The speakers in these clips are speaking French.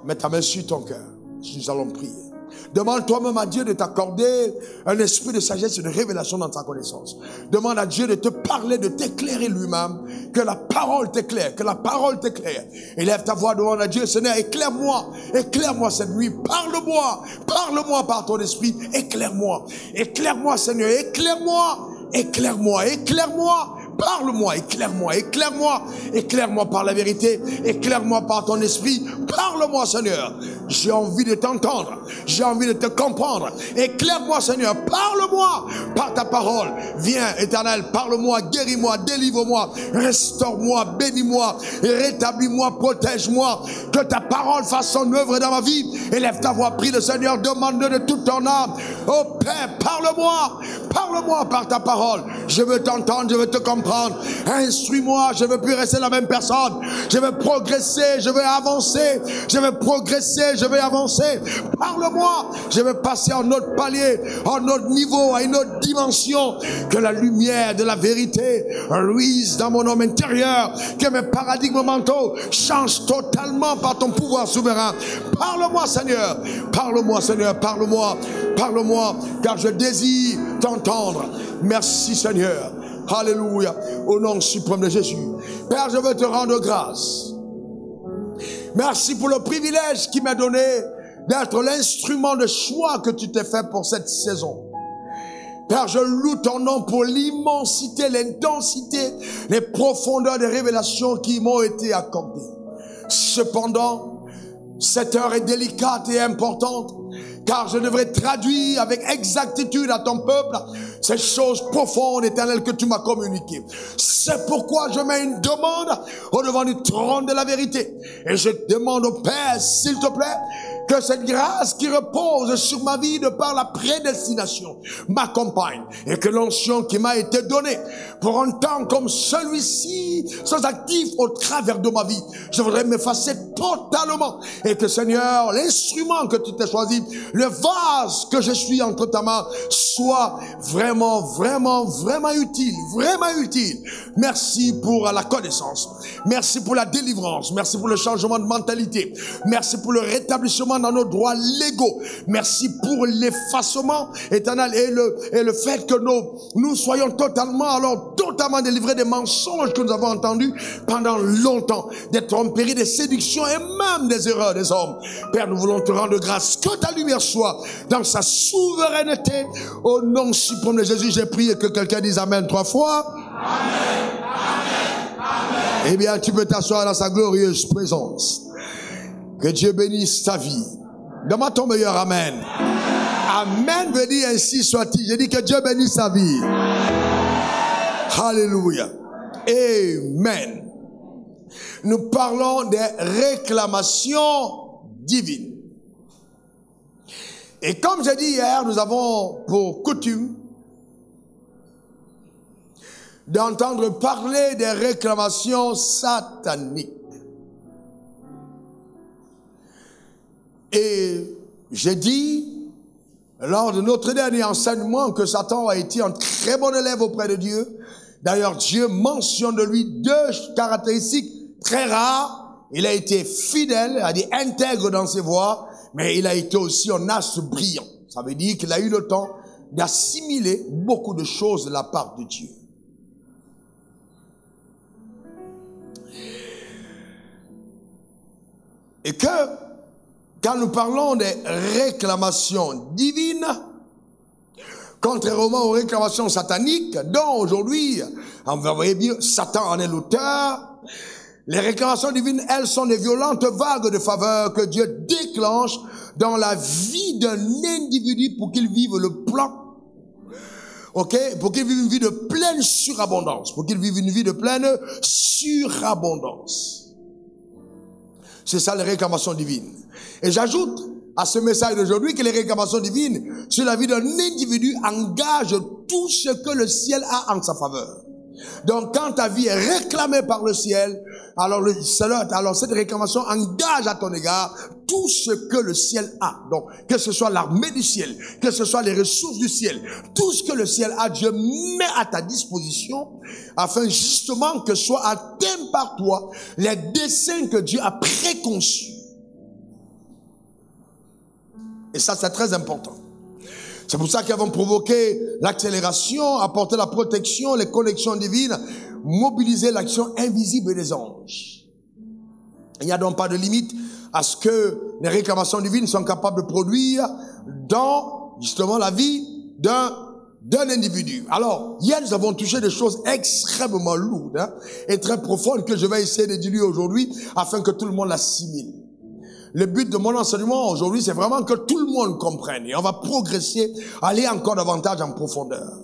Mets ta main sur ton cœur. Nous allons prier. Demande toi-même à Dieu de t'accorder un esprit de sagesse et de révélation dans ta connaissance. Demande à Dieu de te parler, de t'éclairer lui-même. Que la parole t'éclaire, que la parole t'éclaire. Élève ta voix, demande à Dieu, Seigneur, éclaire-moi. Éclaire-moi cette nuit. Parle-moi. Parle-moi par ton esprit. Éclaire-moi. Éclaire-moi, Seigneur. Éclaire-moi. Éclaire-moi. Éclaire-moi. Parle-moi, éclaire-moi, éclaire-moi, éclaire-moi par la vérité, éclaire-moi par ton esprit, parle-moi Seigneur, j'ai envie de t'entendre, j'ai envie de te comprendre, éclaire-moi Seigneur, parle-moi par ta parole, viens Éternel, parle-moi, guéris-moi, délivre-moi, restaure-moi, bénis-moi, rétablis-moi, protège-moi, que ta parole fasse son œuvre dans ma vie, élève ta voix, prie le Seigneur, demande-le de toute ton âme, oh Père, parle-moi, parle-moi par ta parole, je veux t'entendre, je veux te comprendre. Instruis-moi, je ne veux plus rester la même personne. Je veux progresser, je veux avancer. Je veux progresser, je veux avancer. Parle-moi, je veux passer à un autre palier, à un autre niveau, à une autre dimension. Que la lumière de la vérité luise dans mon homme intérieur. Que mes paradigmes mentaux changent totalement par ton pouvoir souverain. Parle-moi Seigneur, parle-moi Seigneur, parle-moi, parle-moi, car je désire t'entendre. Merci Seigneur. Alléluia, au nom suprême de Jésus. Père, je veux te rendre grâce. Merci pour le privilège qui m'est donné d'être l'instrument de choix que tu t'es fait pour cette saison. Père, je loue ton nom pour l'immensité, l'intensité, les profondeurs des révélations qui m'ont été accordées. Cependant, cette heure est délicate et importante, car je devrais traduire avec exactitude à ton peuple ces choses profondes, éternelles, que tu m'as communiquées. C'est pourquoi je mets une demande au devant du trône de la vérité. Et je demande au Père, s'il te plaît, que cette grâce qui repose sur ma vie de par la prédestination m'accompagne. Et que l'onction qui m'a été donnée pour un temps comme celui-ci soit actif au travers de ma vie. Je voudrais m'effacer totalement. Et que Seigneur, l'instrument que tu t'es choisi, le vase que je suis entre ta main, soit vraiment, vraiment, vraiment utile. Vraiment utile. Merci pour la connaissance. Merci pour la délivrance. Merci pour le changement de mentalité. Merci pour le rétablissement dans nos droits légaux. Merci pour l'effacement éternel et le fait que nous soyons totalement délivrés des mensonges que nous avons entendus pendant longtemps, des tromperies, des séductions et même des erreurs des hommes. Père, nous voulons te rendre grâce, que ta lumière soit dans sa souveraineté. Au nom suprême de Jésus, j'ai prié que quelqu'un dise Amen 3 fois. Amen, amen, amen. Eh bien, tu peux t'asseoir dans sa glorieuse présence. Que Dieu bénisse ta vie. Donne-moi ton meilleur Amen. Amen veut dire ainsi soit-il. Je dis que Dieu bénisse ta vie. Alléluia. Amen. Nous parlons des réclamations divines. Et comme j'ai dit hier, nous avons pour coutume d'entendre parler des réclamations sataniques. Et j'ai dit, lors de notre dernier enseignement, que Satan a été un très bon élève auprès de Dieu. D'ailleurs, Dieu mentionne de lui 2 caractéristiques très rares. Il a été fidèle, c'est-à-dire intègre dans ses voies, mais il a été aussi un as brillant. Ça veut dire qu'il a eu le temps d'assimiler beaucoup de choses de la part de Dieu. Et que, quand nous parlons des réclamations divines, contrairement aux réclamations sataniques, dont aujourd'hui, on va voir bien, Satan en est l'auteur, les réclamations divines, elles sont des violentes vagues de faveur que Dieu déclenche dans la vie d'un individu pour qu'il vive le plan. Ok? Pour qu'il vive une vie de pleine surabondance. Pour qu'il vive une vie de pleine surabondance. C'est ça les réclamations divines. Et j'ajoute à ce message d'aujourd'hui que les réclamations divines sur la vie d'un individu engagent tout ce que le ciel a en sa faveur. Donc quand ta vie est réclamée par le ciel, alors cette réclamation engage à ton égard tout ce que le ciel a. Donc que ce soit l'armée du ciel, que ce soit les ressources du ciel, tout ce que le ciel a, Dieu met à ta disposition afin justement que soient atteints par toi les desseins que Dieu a préconçus. Et ça, c'est très important. C'est pour ça qu'ils vont provoquer l'accélération, apporter la protection, les connexions divines, mobiliser l'action invisible des anges. Il n'y a donc pas de limite à ce que les réclamations divines sont capables de produire dans, justement, la vie d'un individu. Alors, hier, nous avons touché des choses extrêmement lourdes et très profondes que je vais essayer de diluer aujourd'hui afin que tout le monde l'assimile. Le but de mon enseignement aujourd'hui, c'est vraiment que tout le monde comprenne. Et on va progresser, aller encore davantage en profondeur.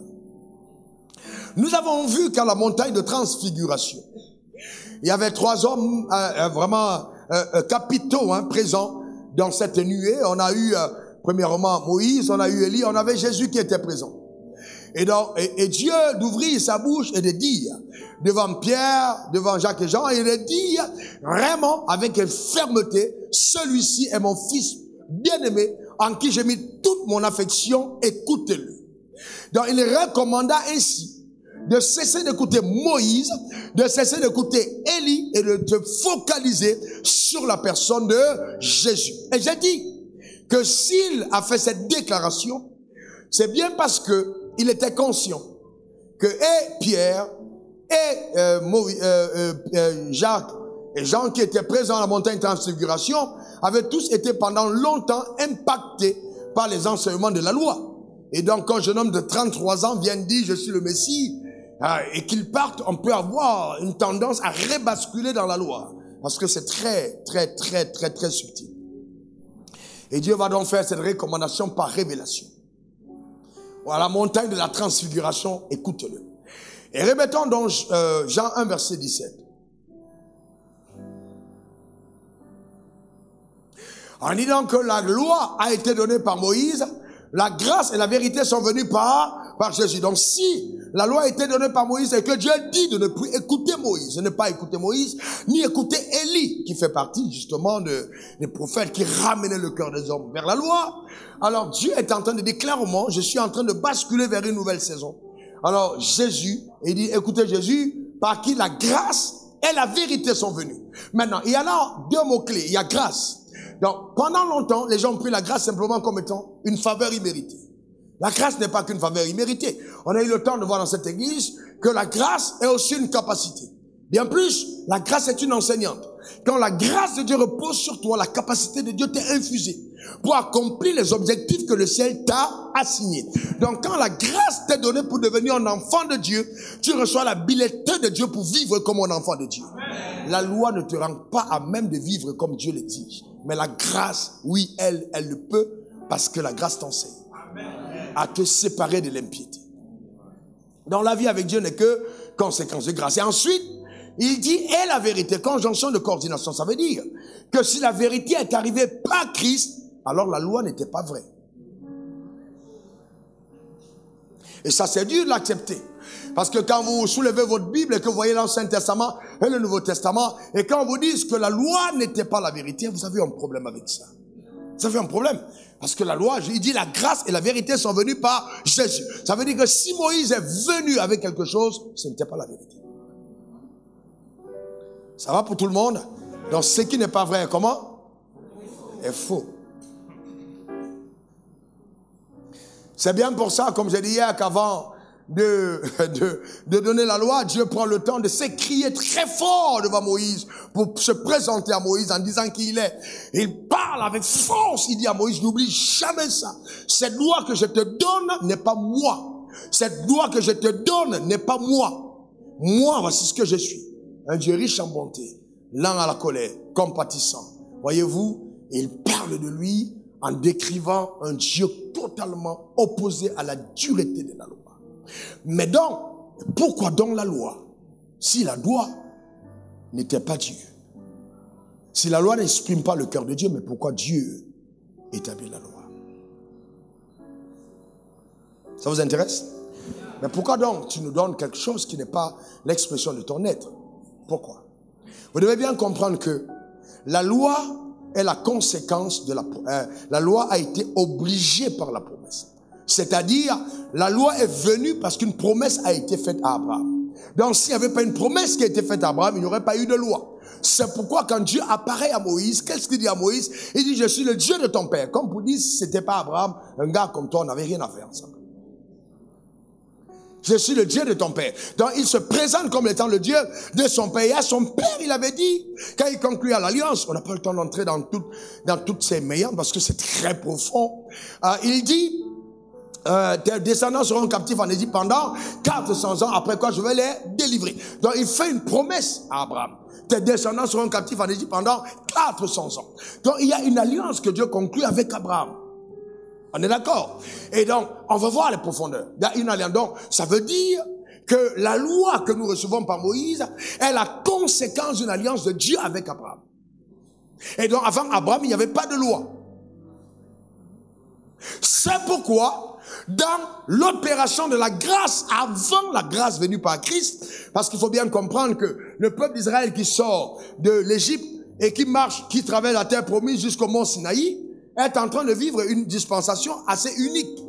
Nous avons vu qu'à la montagne de transfiguration, il y avait 3 hommes vraiment capitaux présents dans cette nuée. On a eu, premièrement, Moïse, on a eu Élie, on avait Jésus qui était présent. Et Dieu d'ouvrir sa bouche et de dire devant Pierre, devant Jacques et Jean, et de dire vraiment avec fermeté, celui-ci est mon fils bien-aimé en qui j'ai mis toute mon affection, écoutez-le. Donc il recommanda ainsi de cesser d'écouter Moïse, de cesser d'écouter Élie et de te focaliser sur la personne de Jésus. Et j'ai dit que s'il a fait cette déclaration, c'est bien parce que il était conscient que Pierre et Jacques et Jean qui étaient présents à la montagne de transfiguration avaient tous été pendant longtemps impactés par les enseignements de la loi. Et donc quand un jeune homme de 33 ans vient dire je suis le Messie et qu'il parte, on peut avoir une tendance à rebasculer dans la loi parce que c'est très subtil. Et Dieu va donc faire cette recommandation par révélation. À la montagne de la transfiguration, écoute-le. Et remettons donc Jean 1, verset 17. En disant que la loi a été donnée par Moïse, la grâce et la vérité sont venues par Jésus. Donc si la loi a été donnée par Moïse et que Dieu dit de ne plus écouter Moïse, de ne pas écouter Moïse, ni écouter Élie, qui fait partie justement des prophètes qui ramenaient le cœur des hommes vers la loi, alors Dieu est en train de dire clairement, je suis en train de basculer vers une nouvelle saison. Alors Jésus, il dit, écoutez Jésus, par qui la grâce et la vérité sont venues. Maintenant, il y a là 2 mots-clés, il y a grâce. Donc, pendant longtemps, les gens ont pris la grâce simplement comme étant une faveur imméritée. La grâce n'est pas qu'une faveur imméritée. On a eu le temps de voir dans cette église que la grâce est aussi une capacité. Bien plus, la grâce est une enseignante. Quand la grâce de Dieu repose sur toi, la capacité de Dieu t'est infusée pour accomplir les objectifs que le ciel t'a assignés. Donc, quand la grâce t'est donnée pour devenir un enfant de Dieu, tu reçois la billetée de Dieu pour vivre comme un enfant de Dieu. Amen. La loi ne te rend pas à même de vivre comme Dieu l'exige. Mais la grâce, oui, elle le peut parce que la grâce t'enseigne à te séparer de l'impiété. Donc la vie avec Dieu n'est que conséquence de grâce. Et ensuite, il dit, et la vérité, conjonction de coordination, ça veut dire que si la vérité est arrivée par Christ, alors la loi n'était pas vraie. Et ça, c'est dur de l'accepter. Parce que quand vous soulevez votre Bible et que vous voyez l'Ancien Testament et le Nouveau Testament, et quand on vous dit que la loi n'était pas la vérité, vous avez un problème avec ça. Vous avez un problème. Parce que la loi, il dit la grâce et la vérité sont venues par Jésus. Ça veut dire que si Moïse est venu avec quelque chose, ce n'était pas la vérité. Ça va pour tout le monde? Donc ce qui n'est pas vrai, comment? Est faux. C'est bien pour ça, comme j'ai dit hier, qu'avant de donner la loi, Dieu prend le temps de s'écrier très fort devant Moïse pour se présenter à Moïse en disant qui il est. Il parle avec force, il dit à Moïse, n'oublie jamais ça. Cette loi que je te donne n'est pas moi. Cette loi que je te donne n'est pas moi. Moi, voici ce que je suis. Un Dieu riche en bonté, lent à la colère, compatissant. Voyez-vous, il parle de lui en décrivant un Dieu totalement opposé à la dureté de la loi. Mais donc, pourquoi donc la loi? Si la loi n'était pas Dieu. Si la loi n'exprime pas le cœur de Dieu, mais pourquoi Dieu établit la loi? Ça vous intéresse? Mais pourquoi donc tu nous donnes quelque chose qui n'est pas l'expression de ton être? Pourquoi? Vous devez bien comprendre que la loi est la conséquence de la loi a été obligée par la promesse. C'est-à-dire, la loi est venue parce qu'une promesse a été faite à Abraham. Donc, s'il n'y avait pas une promesse qui a été faite à Abraham, il n'y aurait pas eu de loi. C'est pourquoi quand Dieu apparaît à Moïse, qu'est-ce qu'il dit à Moïse? Il dit, je suis le Dieu de ton père. Comme pour dire, si c'était pas Abraham, un gars comme toi, on n'avait rien à faire ensemble. Je suis le Dieu de ton père. Donc, il se présente comme étant le Dieu de son père. Et à son père, il avait dit, quand il conclut à l'alliance, on n'a pas le temps d'entrer dans toutes ces méandres parce que c'est très profond. Il dit, tes descendants seront captifs en Égypte pendant 400 ans, après quoi je vais les délivrer. Donc, il fait une promesse à Abraham. Tes descendants seront captifs en Égypte pendant 400 ans. Donc, il y a une alliance que Dieu conclut avec Abraham. On est d'accord? Et donc, on va voir les profondeurs. Il y a une alliance. Donc, ça veut dire que la loi que nous recevons par Moïse est la conséquence d'une alliance de Dieu avec Abraham. Et donc, avant Abraham, il n'y avait pas de loi. C'est pourquoi, dans l'opération de la grâce, avant la grâce venue par Christ, parce qu'il faut bien comprendre que le peuple d'Israël qui sort de l'Égypte et qui marche, qui traverse la terre promise jusqu'au mont Sinaï, est en train de vivre une dispensation assez unique.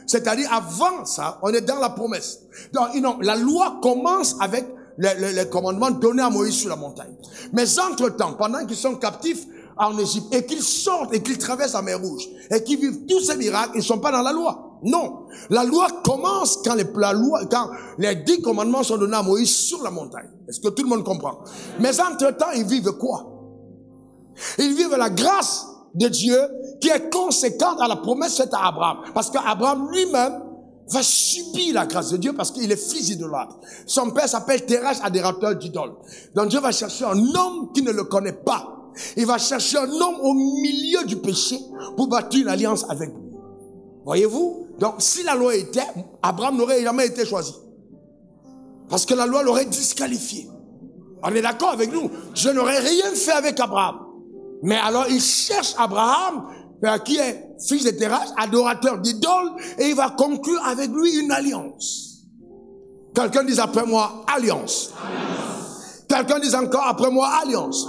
C'est-à-dire, avant ça, on est dans la promesse. Donc, la loi commence avec les commandements donnés à Moïse sur la montagne. Mais entre-temps, pendant qu'ils sont captifs en Égypte, et qu'ils sortent, et qu'ils traversent la mer Rouge, et qu'ils vivent tous ces miracles, ils ne sont pas dans la loi. Non. La loi commence quand les 10 commandements sont donnés à Moïse sur la montagne. Est-ce que tout le monde comprend? Mais entre-temps, ils vivent quoi? Ils vivent la grâce de Dieu qui est conséquente à la promesse faite à Abraham. Parce qu'Abraham lui-même va subir la grâce de Dieu parce qu'il est fils d'idolâtre. Son père s'appelle Terach, adorateur d'idoles. Donc Dieu va chercher un homme qui ne le connaît pas. Il va chercher un homme au milieu du péché pour bâtir une alliance avec lui. Voyez-vous? Donc si la loi était, Abraham n'aurait jamais été choisi. Parce que la loi l'aurait disqualifié. On est d'accord avec nous? Dieu n'aurait rien fait avec Abraham. Mais alors, il cherche Abraham, qui est fils de Terach, adorateur d'idoles, et il va conclure avec lui une alliance. Quelqu'un dit après moi, alliance. Quelqu'un dit encore après moi, alliance.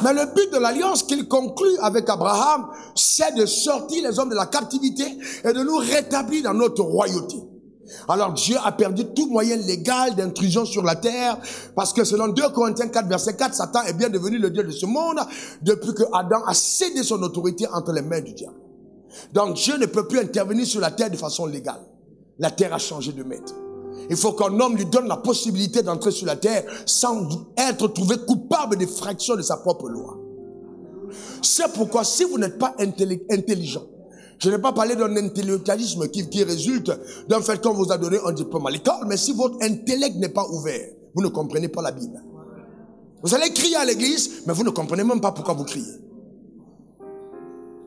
Mais le but de l'alliance qu'il conclut avec Abraham, c'est de sortir les hommes de la captivité et de nous rétablir dans notre royauté. Alors Dieu a perdu tout moyen légal d'intrusion sur la terre, parce que selon 2 Corinthiens 4, verset 4, Satan est bien devenu le Dieu de ce monde depuis que Adam a cédé son autorité entre les mains du diable. Donc Dieu ne peut plus intervenir sur la terre de façon légale. La terre a changé de maître. Il faut qu'un homme lui donne la possibilité d'entrer sur la terre sans être trouvé coupable des fractions de sa propre loi. C'est pourquoi si vous n'êtes pas intelligent, je n'ai pas parlé d'un intellectualisme qui résulte d'un fait qu'on vous a donné un diplôme à l'école, mais si votre intellect n'est pas ouvert, vous ne comprenez pas la Bible. Vous allez crier à l'église, mais vous ne comprenez même pas pourquoi vous criez.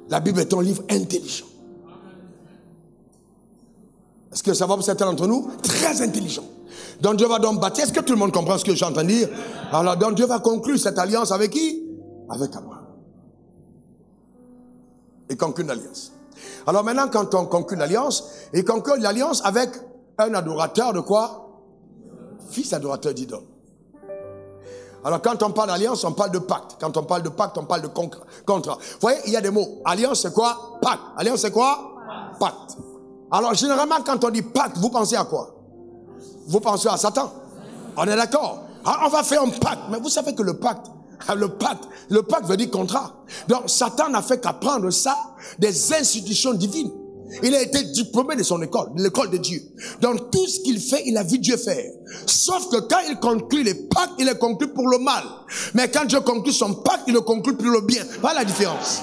La Bible est un livre intelligent. Est-ce que ça va pour certains d'entre nous? Très intelligent. Donc Dieu va donc bâtir. Est-ce que tout le monde comprend ce que j'entends dire? Alors donc Dieu va conclure cette alliance avec qui? Avec Abraham. Il conclut une alliance. Alors maintenant, quand on conclut l'alliance, il conclut l'alliance avec un adorateur de quoi? Fils adorateur d'idole. Alors quand on parle d'alliance, on parle de pacte. Quand on parle de pacte, on parle de contrat. Vous voyez, il y a des mots. Alliance, c'est quoi? Pacte. Alliance, c'est quoi? Pacte. Alors généralement, quand on dit pacte, vous pensez à quoi? Vous pensez à Satan. On est d'accord? Alors, on va faire un pacte. Mais vous savez que le pacte veut dire contrat. Donc Satan n'a fait qu'apprendre ça des institutions divines. Il a été diplômé de son école, de l'école de Dieu. Donc tout ce qu'il fait, il a vu Dieu faire. Sauf que quand il conclut les pactes, il les conclut pour le mal. Mais quand Dieu conclut son pacte, il le conclut pour le bien. Voilà la différence.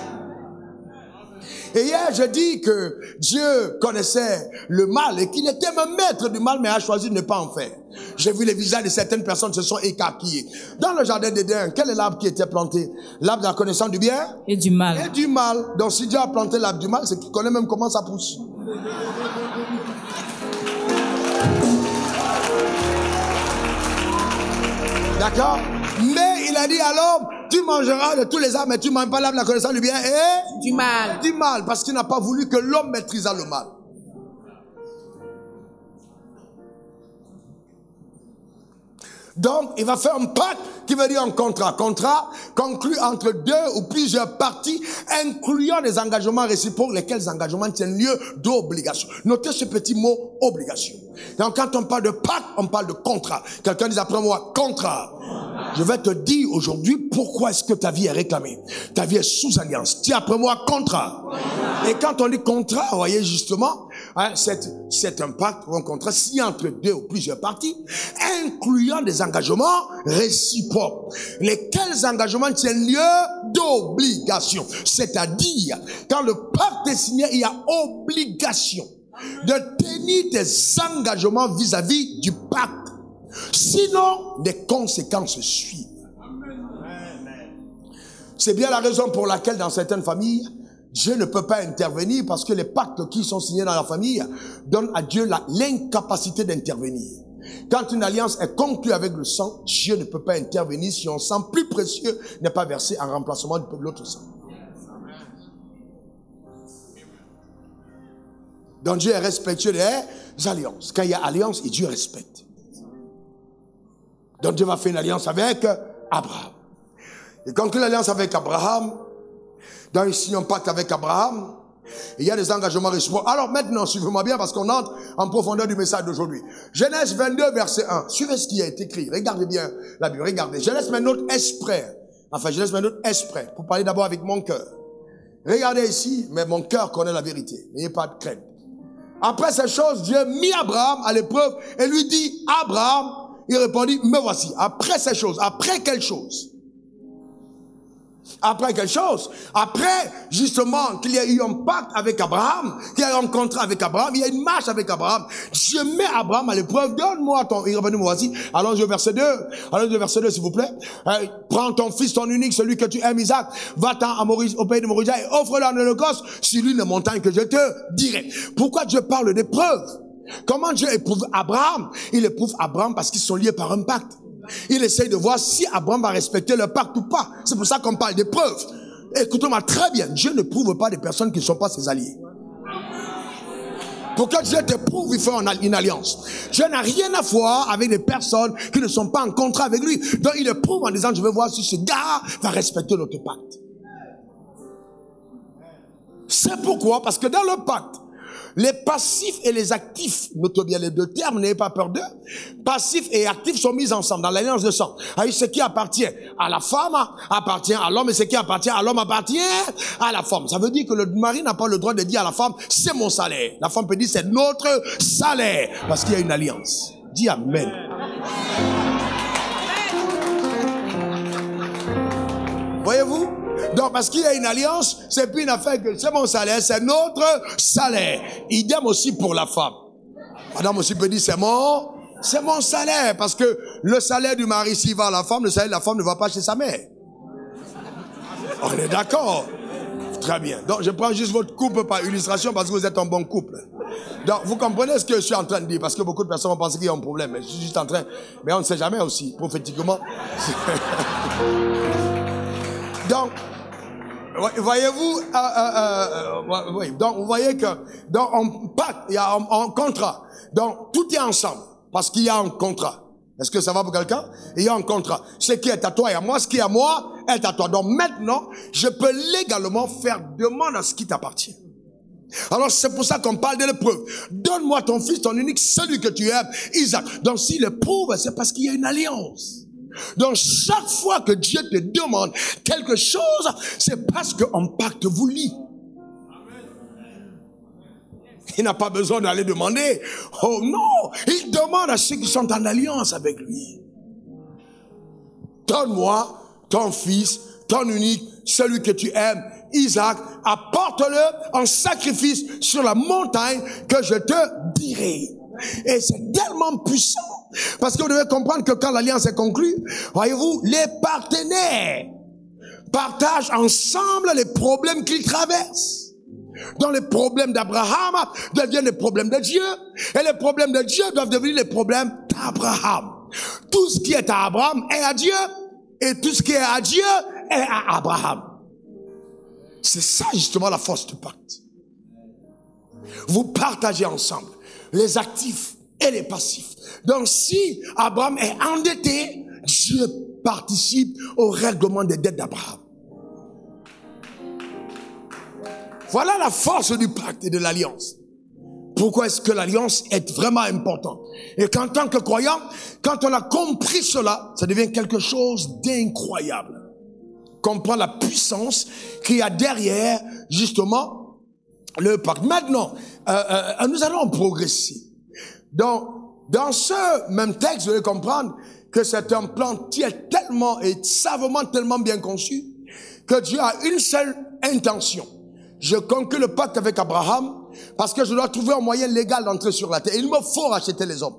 Et hier, je dis que Dieu connaissait le mal et qu'il était même maître du mal, mais a choisi de ne pas en faire. J'ai vu les visages de certaines personnes se sont écarquillés. Dans le jardin d'Éden, quel est l'arbre qui était planté? L'arbre de la connaissance du bien? Et du mal. Et du mal. Donc si Dieu a planté l'arbre du mal, c'est qu'il connaît même comment ça pousse. D'accord? Mais il a dit à l'homme, tu mangeras de tous les arbres, mais tu ne manges pas l'arbre de la connaissance du bien et du mal. Du mal, parce qu'il n'a pas voulu que l'homme maîtrisât le mal. Donc, il va faire un pacte qui veut dire un contrat. Contrat conclu entre deux ou plusieurs parties, incluant des engagements réciproques, lesquels engagements tiennent lieu d'obligation. Notez ce petit mot, obligation. Donc, quand on parle de pacte, on parle de contrat. Quelqu'un dit après moi, contrat. Je vais te dire aujourd'hui pourquoi est-ce que ta vie est réclamée. Ta vie est sous alliance. Dis après moi, contrat. Et quand on dit contrat, vous voyez justement, hein, c'est un pacte ou un contrat signé entre deux ou plusieurs parties, incluant des engagements réciproques. Lesquels engagements tiennent lieu d'obligation. C'est-à-dire, quand le pacte est signé, il y a obligation de tenir tes engagements vis-à-vis du pacte. Sinon, des conséquences suivent. C'est bien la raison pour laquelle dans certaines familles, Dieu ne peut pas intervenir parce que les pactes qui sont signés dans la famille donnent à Dieu l'incapacité d'intervenir. Quand une alliance est conclue avec le sang, Dieu ne peut pas intervenir si un sang plus précieux n'est pas versé en remplacement de l'autre sang. Donc Dieu est respectueux des alliances. Quand il y a alliance, et Dieu respecte. Donc Dieu va faire une alliance avec Abraham. Il conclut l'alliance avec Abraham. Donc il signe un pacte avec Abraham. Il y a des engagements réciproques. Alors maintenant, suivez-moi bien parce qu'on entre en profondeur du message d'aujourd'hui. Genèse 22, verset 1. Suivez ce qui a été écrit. Regardez bien la Bible. Regardez. Genèse met notre esprit. Enfin, Genèse met notre esprit. Pour parler d'abord avec mon cœur. Regardez ici, mais mon cœur connaît la vérité. N'ayez pas de crainte. Après ces choses, Dieu mit Abraham à l'épreuve et lui dit, Abraham, il répondit, me voici. Après ces choses, après quelle chose? Après quelque chose, après justement qu'il y a eu un pacte avec Abraham, qu'il y a eu un contrat avec Abraham, il y a une marche avec Abraham. Dieu met Abraham à l'épreuve, donne-moi ton, il revenu, moi voici. Allons-y au verset 2, allons-y au verset 2 s'il vous plaît. Prends ton fils, ton unique, celui que tu aimes, Isaac, va-t'en au pays de Moria et offre-le en holocauste sur l'une des montagnes que je te dirai. Pourquoi Dieu parle d'épreuve? Comment Dieu éprouve Abraham? Il éprouve Abraham parce qu'ils sont liés par un pacte. Il essaye de voir si Abraham va respecter le pacte ou pas. C'est pour ça qu'on parle d'épreuve. Écoutez-moi très bien. Dieu ne prouve pas des personnes qui ne sont pas ses alliés. Pour que Dieu te prouve, il faut une alliance. Dieu n'a rien à voir avec des personnes qui ne sont pas en contrat avec lui. Donc il le prouve en disant, je veux voir si ce gars va respecter notre pacte. C'est pourquoi, parce que dans le pacte, les passifs et les actifs, notez bien les deux termes, n'ayez pas peur d'eux. Passifs et actifs sont mis ensemble dans l'alliance de sang. Ce qui appartient à la femme appartient à l'homme et ce qui appartient à l'homme appartient à la femme. Ça veut dire que le mari n'a pas le droit de dire à la femme, c'est mon salaire. La femme peut dire, c'est notre salaire. Parce qu'il y a une alliance. Dis Amen. Voyez-vous? Donc, parce qu'il y a une alliance, c'est plus une affaire que c'est mon salaire, c'est notre salaire. Idem aussi pour la femme. Madame aussi peut dire, c'est mon salaire. Parce que le salaire du mari, s'il va à la femme, le salaire de la femme ne va pas chez sa mère. On est d'accord? Très bien. Donc, je prends juste votre couple par illustration parce que vous êtes un bon couple. Donc, vous comprenez ce que je suis en train de dire? Parce que beaucoup de personnes vont penser qu'il y a un problème. Mais je suis juste en train... Mais on ne sait jamais aussi, prophétiquement. Donc... voyez-vous, oui. Donc vous voyez que dans un pacte, il y a un contrat. Donc tout est ensemble parce qu'il y a un contrat. Est-ce que ça va pour quelqu'un? Il y a un contrat. Ce qui est à toi et à moi, ce qui est à moi est à toi. Donc maintenant, je peux légalement faire demande à ce qui t'appartient. Alors c'est pour ça qu'on parle de l'épreuve. Donne-moi ton fils, ton unique, celui que tu aimes, Isaac. Donc s'il éprouve, c'est parce qu'il y a une alliance. Donc chaque fois que Dieu te demande quelque chose, c'est parce qu'un pacte vous lie. Il n'a pas besoin d'aller demander. Oh non, il demande à ceux qui sont en alliance avec lui. Donne-moi ton fils, ton unique, celui que tu aimes, Isaac, apporte-le en sacrifice sur la montagne que je te dirai. Et c'est tellement puissant. Parce que vous devez comprendre que quand l'alliance est conclue, voyez-vous, les partenaires partagent ensemble les problèmes qu'ils traversent. Donc les problèmes d'Abraham deviennent les problèmes de Dieu. Et les problèmes de Dieu doivent devenir les problèmes d'Abraham. Tout ce qui est à Abraham est à Dieu. Et tout ce qui est à Dieu est à Abraham. C'est ça justement la force du pacte. Vous partagez ensemble les actifs et les passifs. Donc si Abraham est endetté, Dieu participe au règlement des dettes d'Abraham. Voilà la force du pacte et de l'alliance. Pourquoi est-ce que l'alliance est vraiment importante? Et qu'en tant que croyant, quand on a compris cela, ça devient quelque chose d'incroyable. Comprendre la puissance qu'il y a derrière, justement, le pacte. Maintenant, nous allons progresser. Dans ce même texte, vous allez comprendre que c'est un plan qui est tellement et savamment tellement bien conçu que Dieu a une seule intention. Je conclus le pacte avec Abraham parce que je dois trouver un moyen légal d'entrer sur la terre. Il me faut racheter les hommes.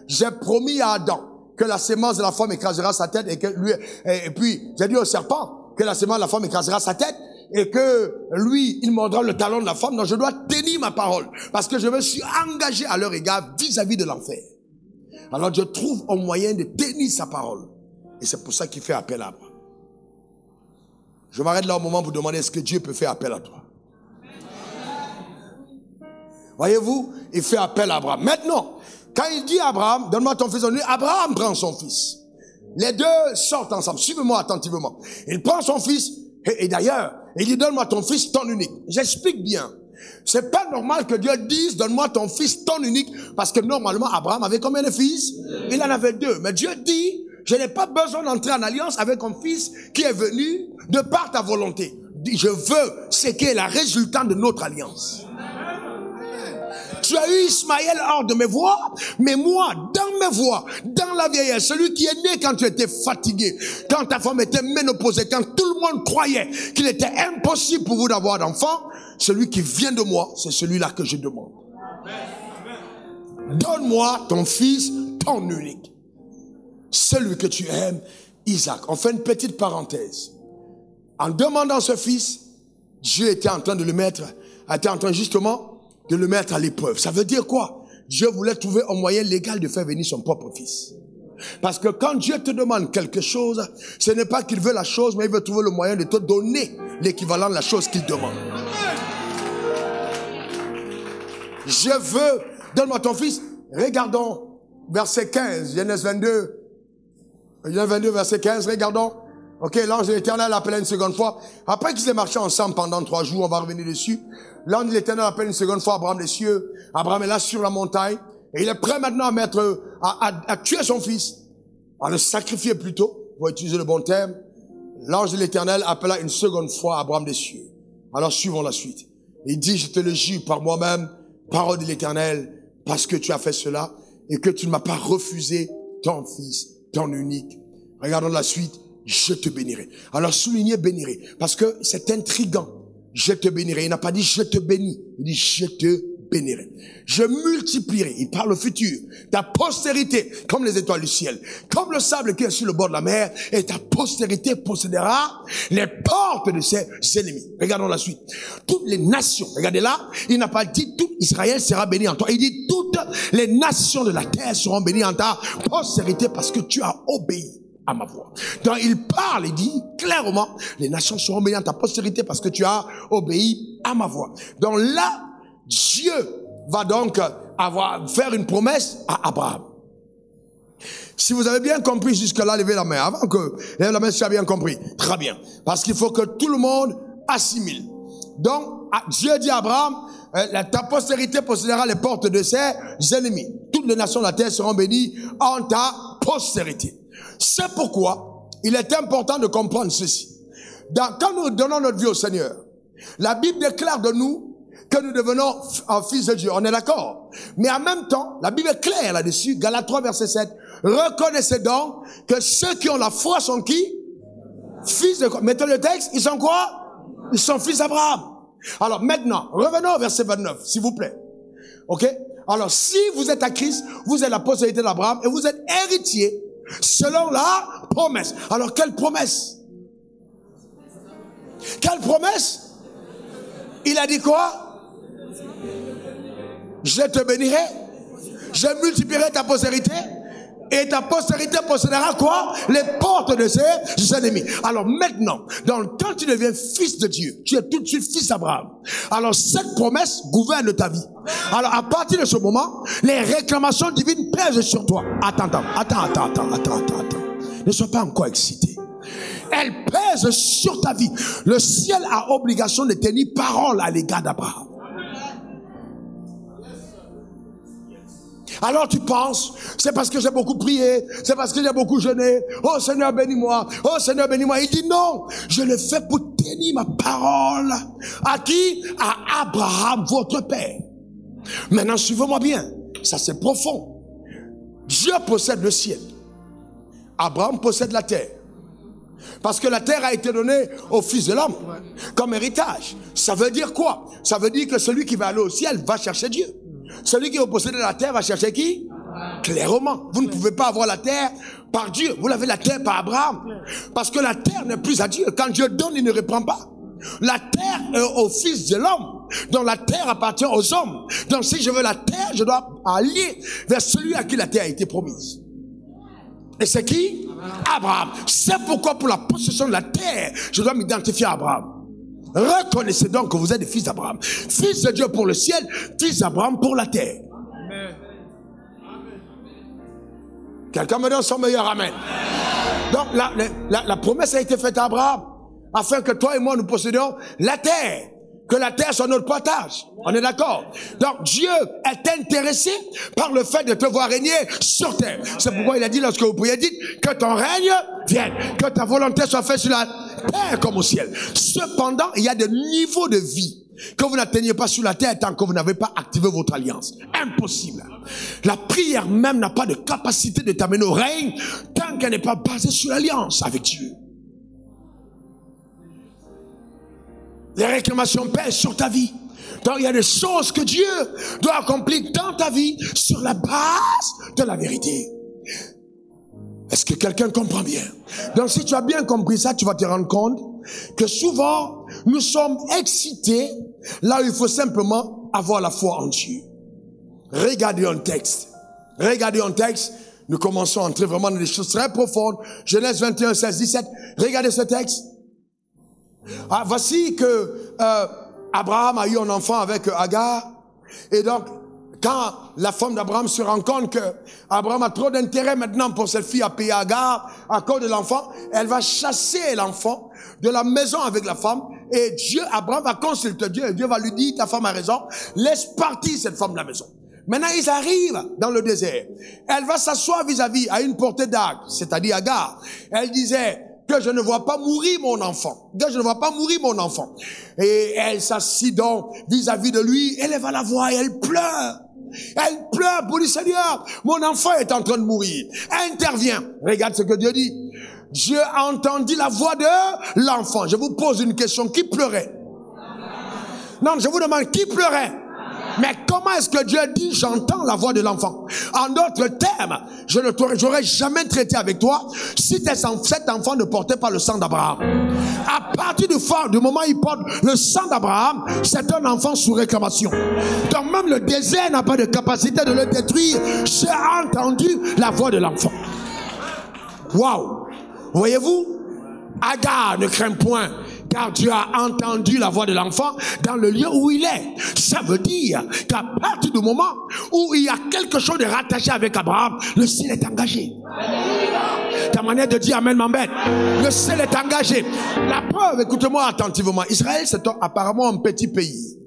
J'ai promis à Adam que la sémence de la femme écrasera sa tête et puis j'ai dit au serpent que la sémence de la femme écrasera sa tête et que lui, il mordra le talon de la femme. Donc je dois tenir ma parole parce que je me suis engagé à leur égard vis-à-vis de l'enfer. Alors je trouve un moyen de tenir sa parole. Et c'est pour ça qu'il fait appel à Abraham. Je m'arrête là au moment pour demander est-ce que Dieu peut faire appel à toi. Voyez-vous, il fait appel à Abraham. Maintenant, quand il dit à Abraham, donne-moi ton fils, Abraham prend son fils. Les deux sortent ensemble. Suivez-moi attentivement. Il prend son fils, et d'ailleurs, il dit, donne-moi ton fils, ton unique. J'explique bien. C'est pas normal que Dieu dise, donne-moi ton fils, ton unique, parce que normalement, Abraham avait combien de fils? Il en avait 2. Mais Dieu dit, je n'ai pas besoin d'entrer en alliance avec un fils qui est venu de par ta volonté. Je veux ce qui est la résultante de notre alliance. Tu as eu Ismaël hors de mes voies, mais moi, dans mes voies, dans la vieillesse, celui qui est né quand tu étais fatigué, quand ta femme était ménopausée, quand tout le monde croyait qu'il était impossible pour vous d'avoir d'enfants, celui qui vient de moi, c'est celui-là que je demande. Donne-moi ton fils, ton unique. Celui que tu aimes, Isaac. On fait une petite parenthèse. En demandant ce fils, Dieu était en train de le mettre, était en train justement de le mettre à l'épreuve. Ça veut dire quoi? Dieu voulait trouver un moyen légal de faire venir son propre fils. Parce que quand Dieu te demande quelque chose, ce n'est pas qu'il veut la chose, mais il veut trouver le moyen de te donner l'équivalent de la chose qu'il demande. Je veux, donne-moi ton fils. Regardons verset 15, Genèse 22, verset 15, regardons. Ok, l'ange de l'Éternel appelle une seconde fois. Après qu'ils aient marché ensemble pendant 3 jours, on va revenir dessus. L'ange de l'Éternel appelle une seconde fois Abraham des cieux. Abraham est là sur la montagne. Et il est prêt maintenant à tuer son fils. À le sacrifier plutôt, pour utiliser le bon terme. L'ange de l'Éternel appela une seconde fois Abraham des cieux. Alors suivons la suite. Il dit, je te le jure par moi-même, parole de l'Éternel, parce que tu as fait cela et que tu ne m'as pas refusé ton fils, ton unique. Regardons la suite. Je te bénirai. Alors soulignez bénirai, parce que c'est intriguant. Je te bénirai. Il n'a pas dit je te bénis. Il dit je te bénirai. Je multiplierai. Il parle au futur. Ta postérité, comme les étoiles du ciel, comme le sable qui est sur le bord de la mer, et ta postérité possédera les portes de ses ennemis. Regardons la suite. Toutes les nations, regardez là, il n'a pas dit tout Israël sera béni en toi. Il dit toutes les nations de la terre seront bénies en ta postérité parce que tu as obéi à ma voix. Donc il parle, il dit clairement, les nations seront bénies en ta postérité parce que tu as obéi à ma voix. Donc là, Dieu va donc faire une promesse à Abraham. Si vous avez bien compris jusque-là, levez la main. Avant que levez la main si tu as bien compris. Très bien. Parce qu'il faut que tout le monde assimile. Donc, Dieu dit à Abraham, ta postérité possédera les portes de ses ennemis. Toutes les nations de la terre seront bénies en ta postérité. C'est pourquoi il est important de comprendre ceci. Quand nous donnons notre vie au Seigneur, la Bible déclare de nous que nous devenons un fils de Dieu. On est d'accord? Mais en même temps, la Bible est claire là-dessus. Galates 3, verset 7. Reconnaissez donc que ceux qui ont la foi sont qui? Fils de quoi? Mettez le texte. Ils sont quoi? Ils sont fils d'Abraham. Alors maintenant, revenons au verset 29, s'il vous plaît. Ok? Alors si vous êtes à Christ, vous êtes la postérité d'Abraham et vous êtes héritier selon la promesse. Alors quelle promesse? Quelle promesse? Il a dit quoi? Je te bénirai, je multiplierai ta postérité, et ta postérité possédera quoi? Les portes de ses ennemis. Alors maintenant, quand tu deviens fils de Dieu, tu es tout de suite fils d'Abraham. Alors cette promesse gouverne ta vie. Alors à partir de ce moment, les réclamations divines pèsent sur toi. Attends. Ne sois pas encore excité. Elles pèsent sur ta vie. Le ciel a obligation de tenir parole à l'égard d'Abraham. Alors tu penses, c'est parce que j'ai beaucoup prié, c'est parce que j'ai beaucoup jeûné. Oh Seigneur, bénis-moi. Oh Seigneur, bénis-moi. Il dit non, je le fais pour tenir ma parole. À qui? À Abraham, votre père. Maintenant, suivez-moi bien. Ça, c'est profond. Dieu possède le ciel. Abraham possède la terre. Parce que la terre a été donnée au Fils de l'homme comme héritage. Ça veut dire quoi? Ça veut dire que celui qui va aller au ciel va chercher Dieu. Celui qui va posséder la terre va chercher qui? Clairement. Vous ne pouvez pas avoir la terre par Dieu. Vous l'avez la terre par Abraham. Parce que la terre n'est plus à Dieu. Quand Dieu donne, il ne reprend pas. La terre est au Fils de l'homme. Donc la terre appartient aux hommes. Donc si je veux la terre, je dois aller vers celui à qui la terre a été promise. Et c'est qui? Abraham. C'est pourquoi pour la possession de la terre, je dois m'identifier à Abraham. Reconnaissez donc que vous êtes des fils d'Abraham. Fils de Dieu pour le ciel, fils d'Abraham pour la terre. Amen. Quelqu'un me donne son meilleur amen. Donc la promesse a été faite à Abraham, afin que toi et moi nous possédions la terre. Que la terre soit notre partage. On est d'accord? Donc Dieu est intéressé par le fait de te voir régner sur terre. C'est pourquoi il a dit lorsque vous priez, dites que ton règne vienne, que ta volonté soit faite sur la terre comme au ciel. Cependant, il y a des niveaux de vie que vous n'atteignez pas sur la terre tant que vous n'avez pas activé votre alliance. Impossible. La prière même n'a pas de capacité de t'amener au règne tant qu'elle n'est pas basée sur l'alliance avec Dieu. Les réclamations pèsent sur ta vie. Donc il y a des choses que Dieu doit accomplir dans ta vie sur la base de la vérité. Est-ce que quelqu'un comprend bien? Donc si tu as bien compris ça, tu vas te rendre compte que souvent nous sommes excités là où il faut simplement avoir la foi en Dieu. Regardez un texte. Regardez un texte. Nous commençons à entrer vraiment dans des choses très profondes. Genèse 21, 16, 17. Regardez ce texte. Ah, voici que Abraham a eu un enfant avec Agar. Et donc, quand la femme d'Abraham se rend compte que Abraham a trop d'intérêt maintenant pour cette fille à payer Agar à cause de l'enfant, elle va chasser l'enfant de la maison avec la femme. Et Dieu, Abraham va consulter Dieu. Et Dieu va lui dire, ta femme a raison, laisse partir cette femme de la maison. Maintenant, ils arrivent dans le désert. Elle va s'asseoir vis-à-vis à une portée d'Agar, c'est-à-dire Agar. Elle disait que je ne vois pas mourir mon enfant. Que je ne vois pas mourir mon enfant. Et elle s'assit donc vis-à-vis de lui. Elle va la voir et elle pleure. Elle pleure pour dire, Seigneur, mon enfant est en train de mourir. Intervient. Regarde ce que Dieu dit. Dieu a entendu la voix de l'enfant. Je vous pose une question. Qui pleurait? Non, je vous demande, qui pleurait? Mais comment est-ce que Dieu dit, j'entends la voix de l'enfant? En d'autres termes, je ne t'aurais jamais traité avec toi si cet enfant ne portait pas le sang d'Abraham. À partir du moment où il porte le sang d'Abraham, c'est un enfant sous réclamation. Donc même le désert n'a pas de capacité de le détruire. J'ai entendu la voix de l'enfant. Waouh! Voyez-vous? Agar ne craint point, car Dieu a entendu la voix de l'enfant dans le lieu où il est. Ça veut dire qu'à partir du moment où il y a quelque chose de rattaché avec Abraham, le ciel est engagé. Ta manière de dire amen m'embête. Le ciel est engagé. La preuve, écoutez-moi attentivement, Israël c'est apparemment un petit pays.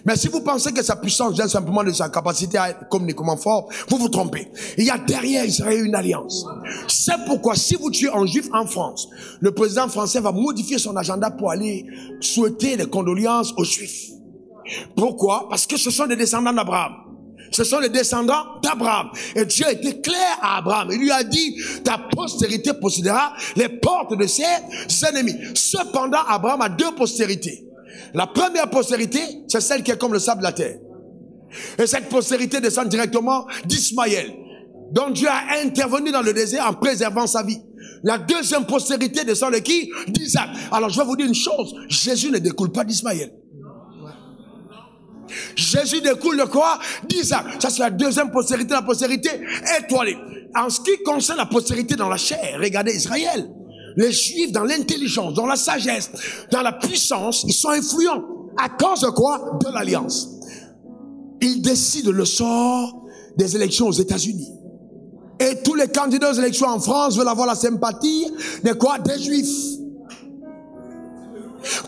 Mais si vous pensez que sa puissance vient simplement de sa capacité à communiquer fort, vous vous trompez. Il y a derrière Israël une alliance. C'est pourquoi si vous tuez un juif en France, le président français va modifier son agenda pour aller souhaiter des condoléances aux juifs. Pourquoi? Parce que ce sont des descendants d'Abraham. Ce sont les descendants d'Abraham. Et Dieu a été clair à Abraham. Il lui a dit, ta postérité possédera les portes de ses ennemis. Cependant, Abraham a deux postérités. La première postérité, c'est celle qui est comme le sable de la terre. Et cette postérité descend directement d'Ismaël. Donc Dieu a intervenu dans le désert en préservant sa vie. La deuxième postérité descend de qui? D'Isaac. Alors je vais vous dire une chose, Jésus ne découle pas d'Ismaël. Jésus découle de quoi? D'Isaac. Ça c'est la deuxième postérité, la postérité étoilée. En ce qui concerne la postérité dans la chair, regardez Israël. Les Juifs, dans l'intelligence, dans la sagesse, dans la puissance, ils sont influents. À cause de quoi? De l'alliance. Ils décident le sort des élections aux États-Unis. Et tous les candidats aux élections en France veulent avoir la sympathie de quoi? Des Juifs.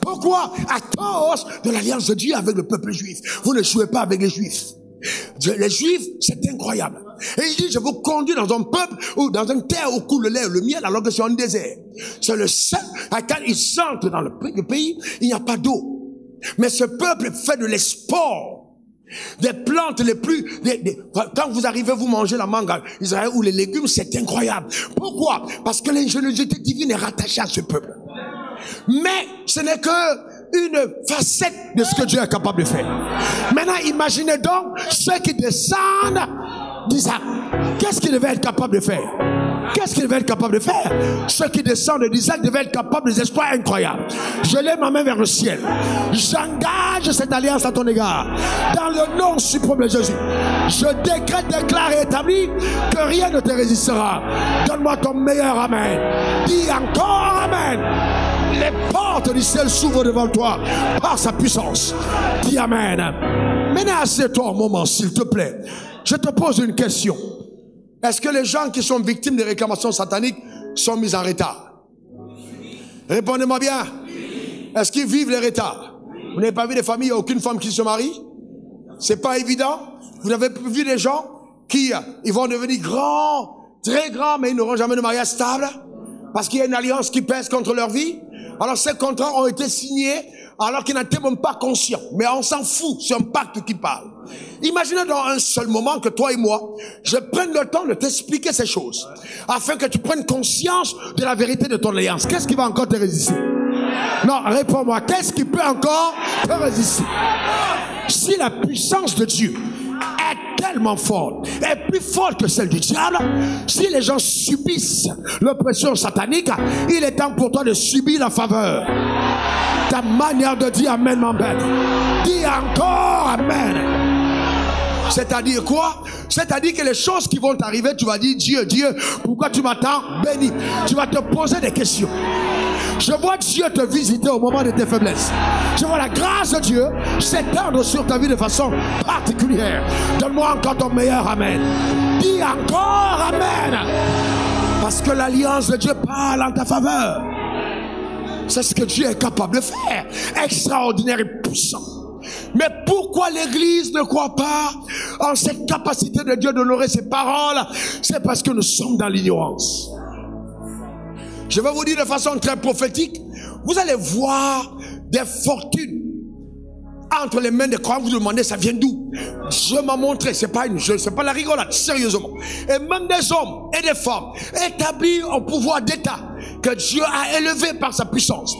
Pourquoi? À cause de l'alliance de Dieu avec le peuple juif. Vous ne jouez pas avec les Juifs. Les Juifs, c'est incroyable. Et il dit, je vous conduis dans un peuple ou dans une terre où coule le lait et le miel, alors que c'est un désert. C'est le seul, quand ils entrent dans le pays, il n'y a pas d'eau. Mais ce peuple fait de l'espoir. Des plantes les plus... quand vous arrivez, vous mangez la mangue Israël ou les légumes, c'est incroyable. Pourquoi? Parce que l'ingéniosité divine est rattachée à ce peuple. Mais ce n'est que une facette de ce que Dieu est capable de faire. Maintenant, imaginez donc ceux qui descendent d'Isaac. Qu'est-ce qu'ils devaient être capables de faire? Qu'est-ce qu'ils devaient être capables de faire? Ceux qui descendent d'Isaac devaient être capables des espoirs incroyables. Je lève ma main vers le ciel. J'engage cette alliance à ton égard. Dans le nom suprême de Jésus. Je décrète, déclare et établis que rien ne te résistera. Donne-moi ton meilleur amen. Dis encore amen. Les portes du ciel s'ouvrent devant toi par sa puissance. Dis amen. Maintenant, assieds-toi un moment, s'il te plaît. Je te pose une question. Est-ce que les gens qui sont victimes des réclamations sataniques sont mis en retard? Répondez-moi bien. Est-ce qu'ils vivent les retards? Vous n'avez pas vu des familles, il n'y a aucune femme qui se marie? C'est pas évident. Vous avez vu des gens qui ils vont devenir grands, très grands, mais ils n'auront jamais de mariage stable parce qu'il y a une alliance qui pèse contre leur vie. Alors ces contrats ont été signés alors qu'ils n'étaient même pas conscients. Mais on s'en fout, c'est un pacte qui parle. Imaginez dans un seul moment que toi et moi, je prenne le temps de t'expliquer ces choses, afin que tu prennes conscience de la vérité de ton alliance. Qu'est-ce qui va encore te résister? Non, réponds-moi, qu'est-ce qui peut encore te résister? Si la puissance de Dieu est tellement forte, est plus forte que celle du diable, si les gens subissent l'oppression satanique, il est temps pour toi de subir la faveur. Ta manière de dire amen m'embête. Dis encore amen. C'est-à-dire quoi? C'est-à-dire que les choses qui vont t'arriver, tu vas dire Dieu, Dieu, pourquoi tu m'attends béni? Tu vas te poser des questions. Je vois Dieu te visiter au moment de tes faiblesses. Je vois la grâce de Dieu s'étendre sur ta vie de façon particulière. Donne-moi encore ton meilleur amen. Dis encore amen. Parce que l'alliance de Dieu parle en ta faveur. C'est ce que Dieu est capable de faire. Extraordinaire et puissant. Mais pourquoi l'Église ne croit pas en cette capacité de Dieu d'honorer ses paroles? C'est parce que nous sommes dans l'ignorance. Je vais vous dire de façon très prophétique, vous allez voir des fortunes entre les mains des croyants. Vous vous demandez ça vient d'où? Dieu m'a montré, c'est pas la rigolade, sérieusement. Et même des hommes et des femmes établis au pouvoir d'État que Dieu a élevé par sa puissance.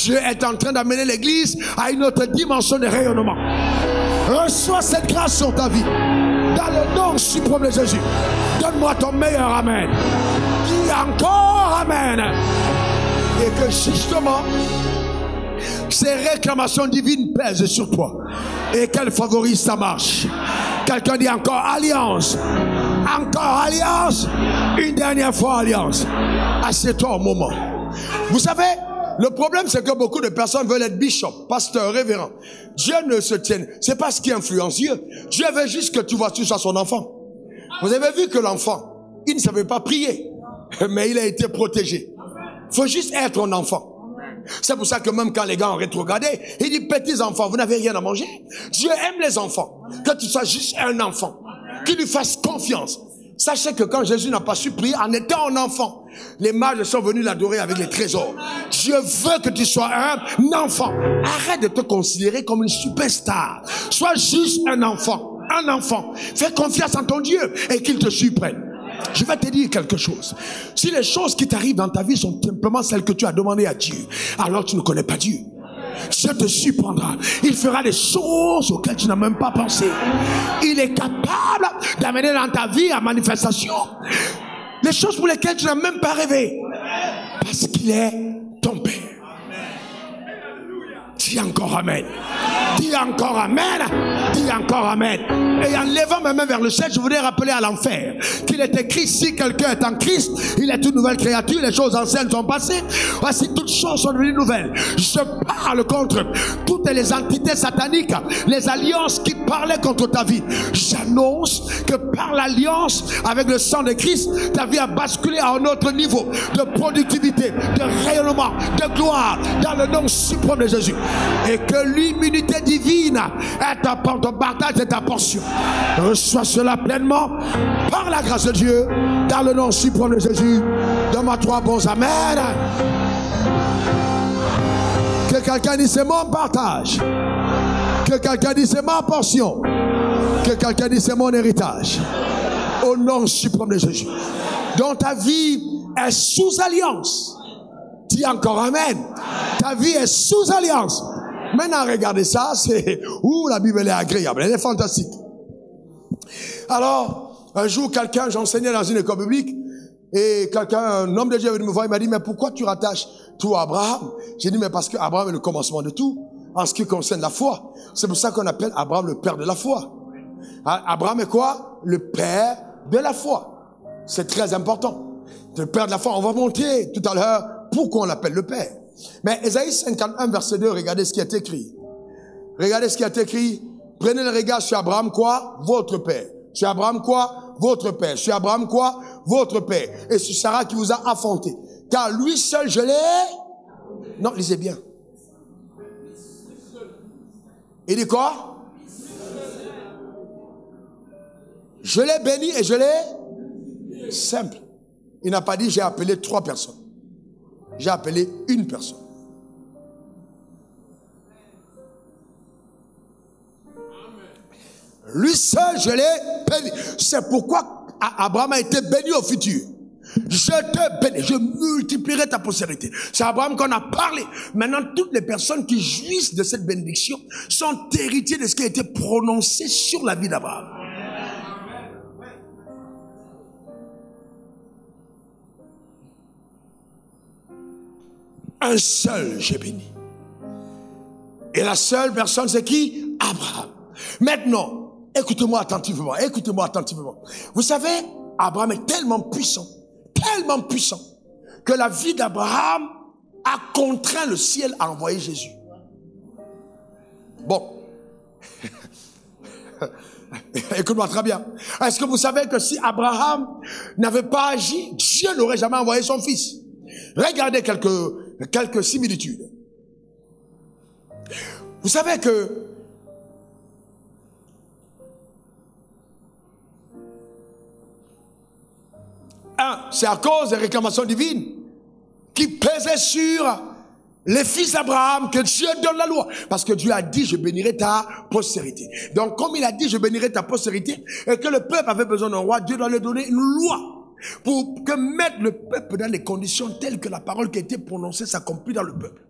Dieu est en train d'amener l'Église à une autre dimension de rayonnement. Reçois cette grâce sur ta vie. Dans le nom suprême de Jésus. Donne-moi ton meilleur amen. Dis encore amen. Et que justement, ces réclamations divines pèsent sur toi. Et qu'elles favorisent ta marche. Quelqu'un dit encore alliance. Encore alliance. Une dernière fois alliance. Assieds-toi au moment. Vous savez, le problème, c'est que beaucoup de personnes veulent être bishop, pasteur, révérend. Dieu ne se tient. C'est pas ce qui influence Dieu. Dieu veut juste que tu sois son enfant. Vous avez vu que l'enfant, il ne savait pas prier, mais il a été protégé. Il faut juste être un enfant. C'est pour ça que même quand les gars ont rétrogradé, il dit, petits enfants, vous n'avez rien à manger. Dieu aime les enfants. Que tu sois juste un enfant. Qu'il lui fasse confiance. Sachez que quand Jésus n'a pas su prier, en étant un enfant, les mages sont venus l'adorer avec les trésors. Dieu veut que tu sois un enfant. Arrête de te considérer comme une superstar. Sois juste un enfant. Un enfant. Fais confiance en ton Dieu et qu'il te surprenne. Je vais te dire quelque chose. Si les choses qui t'arrivent dans ta vie sont simplement celles que tu as demandées à Dieu, alors tu ne connais pas Dieu. Dieu te surprendra. Il fera des choses auxquelles tu n'as même pas pensé. Il est capable d'amener dans ta vie à manifestation les choses pour lesquelles tu n'as même pas rêvé. Parce qu'il est ton Père. Dis encore amen. Dis encore amen. Dis encore amen. Et en levant ma main vers le ciel, je voudrais rappeler à l'enfer qu'il est écrit, si quelqu'un est en Christ, il est une nouvelle créature, les choses anciennes sont passées, voici toutes choses sont devenues nouvelles. Je parle contre toutes les entités sataniques, les alliances qui parlaient contre ta vie. J'annonce que par l'alliance avec le sang de Christ, ta vie a basculé à un autre niveau de productivité, de rayonnement, de gloire, dans le nom suprême de Jésus. Et que l'immunité divine est ton partage et ta portion. Reçois cela pleinement par la grâce de Dieu, dans le nom suprême de Jésus. Donne-moi 3 bons amen. Que quelqu'un dise c'est mon partage. Que quelqu'un dise c'est ma portion. Que quelqu'un dise c'est mon héritage. Au nom suprême de Jésus. Donc ta vie est sous alliance. Dis encore amen. Ta vie est sous alliance. Maintenant regardez ça, c'est où la Bible elle est agréable, elle est fantastique. Alors un jour quelqu'un, j'enseignais dans une école biblique et quelqu'un, un homme de Dieu est venu me voir, il m'a dit mais pourquoi tu rattaches tout à Abraham? J'ai dit mais parce que Abraham est le commencement de tout en ce qui concerne la foi. C'est pour ça qu'on appelle Abraham le père de la foi. Abraham est quoi? Le père de la foi. C'est très important. Le père de la foi, on va montrer tout à l'heure pourquoi on l'appelle le père. Mais Ésaïe 51 verset 2, regardez ce qui est écrit. Regardez ce qui est écrit. Prenez le regard sur Abraham quoi? Votre père. Sur Abraham quoi? Votre père. Sur Abraham quoi? Votre père. Et sur Sarah qui vous a enfanté. Car lui seul je l'ai... Non, lisez bien. Il dit quoi? Je l'ai béni et je l'ai... Simple. Il n'a pas dit j'ai appelé 3 personnes. J'ai appelé une personne. Lui seul, je l'ai béni. C'est pourquoi Abraham a été béni au futur. Je te bénis, je multiplierai ta postérité. C'est Abraham qu'on a parlé. Maintenant, toutes les personnes qui jouissent de cette bénédiction sont héritiers de ce qui a été prononcé sur la vie d'Abraham. Un seul j'ai béni. Et la seule personne c'est qui? Abraham. Maintenant, écoutez-moi attentivement, écoutez-moi attentivement. Vous savez, Abraham est tellement puissant, que la vie d'Abraham a contraint le ciel à envoyer Jésus. Bon. Écoute-moi très bien. Est-ce que vous savez que si Abraham n'avait pas agi, Dieu n'aurait jamais envoyé son fils? Regardez quelques similitudes. Vous savez que c'est à cause des réclamations divines qui pesaient sur les fils d'Abraham que Dieu donne la loi. Parce que Dieu a dit, je bénirai ta postérité. Donc, comme il a dit, je bénirai ta postérité, et que le peuple avait besoin d'un roi, Dieu doit lui donner une loi pour que mettre le peuple dans les conditions telles que la parole qui a été prononcée s'accomplit dans le peuple.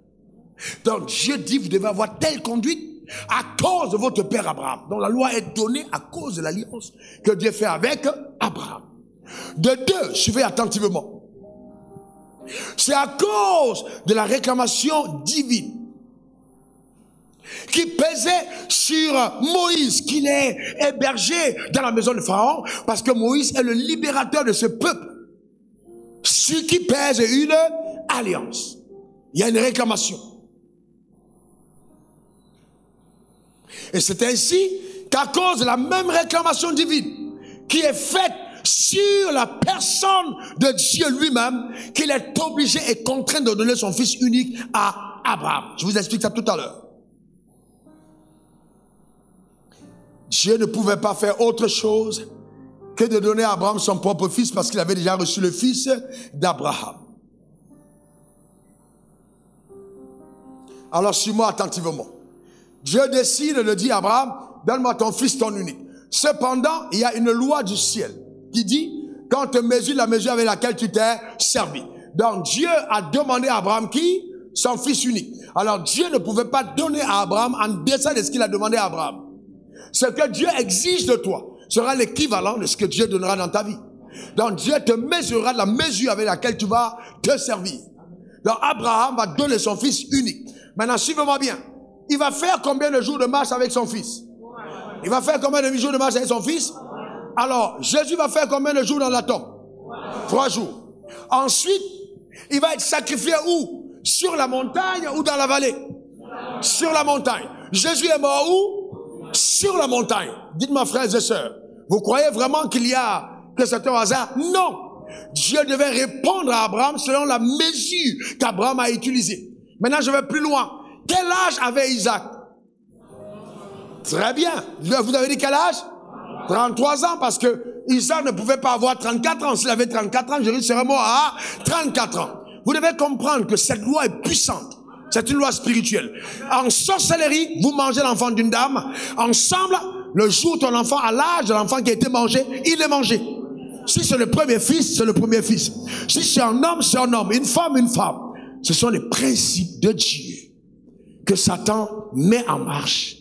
Donc, Dieu dit, vous devez avoir telle conduite à cause de votre père Abraham. Donc, la loi est donnée à cause de l'alliance que Dieu fait avec Abraham. De 2, suivez attentivement. C'est à cause de la réclamation divine qui pesait sur Moïse, qu'il est hébergé dans la maison de Pharaon, parce que Moïse est le libérateur de ce peuple. Ce qui pèse une alliance. Il y a une réclamation. Et c'est ainsi qu'à cause de la même réclamation divine qui est faite sur la personne de Dieu lui-même, qu'il est obligé et contraint de donner son fils unique à Abraham. Je vous explique ça tout à l'heure. Dieu ne pouvait pas faire autre chose que de donner à Abraham son propre fils parce qu'il avait déjà reçu le fils d'Abraham. Alors suis-moi attentivement. Dieu décide de dire à Abraham, donne-moi ton fils, ton unique. Cependant, il y a une loi du ciel qui dit, quand tu mesures la mesure avec laquelle tu t'es servi. Donc Dieu a demandé à Abraham qui? Son fils unique. Alors Dieu ne pouvait pas donner à Abraham en deçà de ce qu'il a demandé à Abraham. Ce que Dieu exige de toi sera l'équivalent de ce que Dieu donnera dans ta vie. Donc Dieu te mesurera de la mesure avec laquelle tu vas te servir. Donc Abraham va donner son fils unique. Maintenant, suivez-moi bien. Il va faire combien de jours de marche avec son fils? Il va faire combien de jours de marche avec son fils? Alors, Jésus va faire combien de jours dans la tombe? 3 jours. Ensuite, il va être sacrifié où? Sur la montagne ou dans la vallée? Sur la montagne. Jésus est mort où? Sur la montagne. Dites-moi, frères et sœurs, vous croyez vraiment que c'est un hasard? Non. Dieu devait répondre à Abraham selon la mesure qu'Abraham a utilisée. Maintenant, je vais plus loin. Quel âge avait Isaac? Très bien. Vous avez dit quel âge? 33 ans, parce que Isaac ne pouvait pas avoir 34 ans. S'il avait 34 ans, Jésus serait mort à 34 ans. Vous devez comprendre que cette loi est puissante. C'est une loi spirituelle. En sorcellerie, vous mangez l'enfant d'une dame. Ensemble, le jour où ton enfant a l'âge de l'enfant qui a été mangé, il est mangé. Si c'est le premier fils, c'est le premier fils. Si c'est un homme, c'est un homme. Une femme, une femme. Ce sont les principes de Dieu que Satan met en marche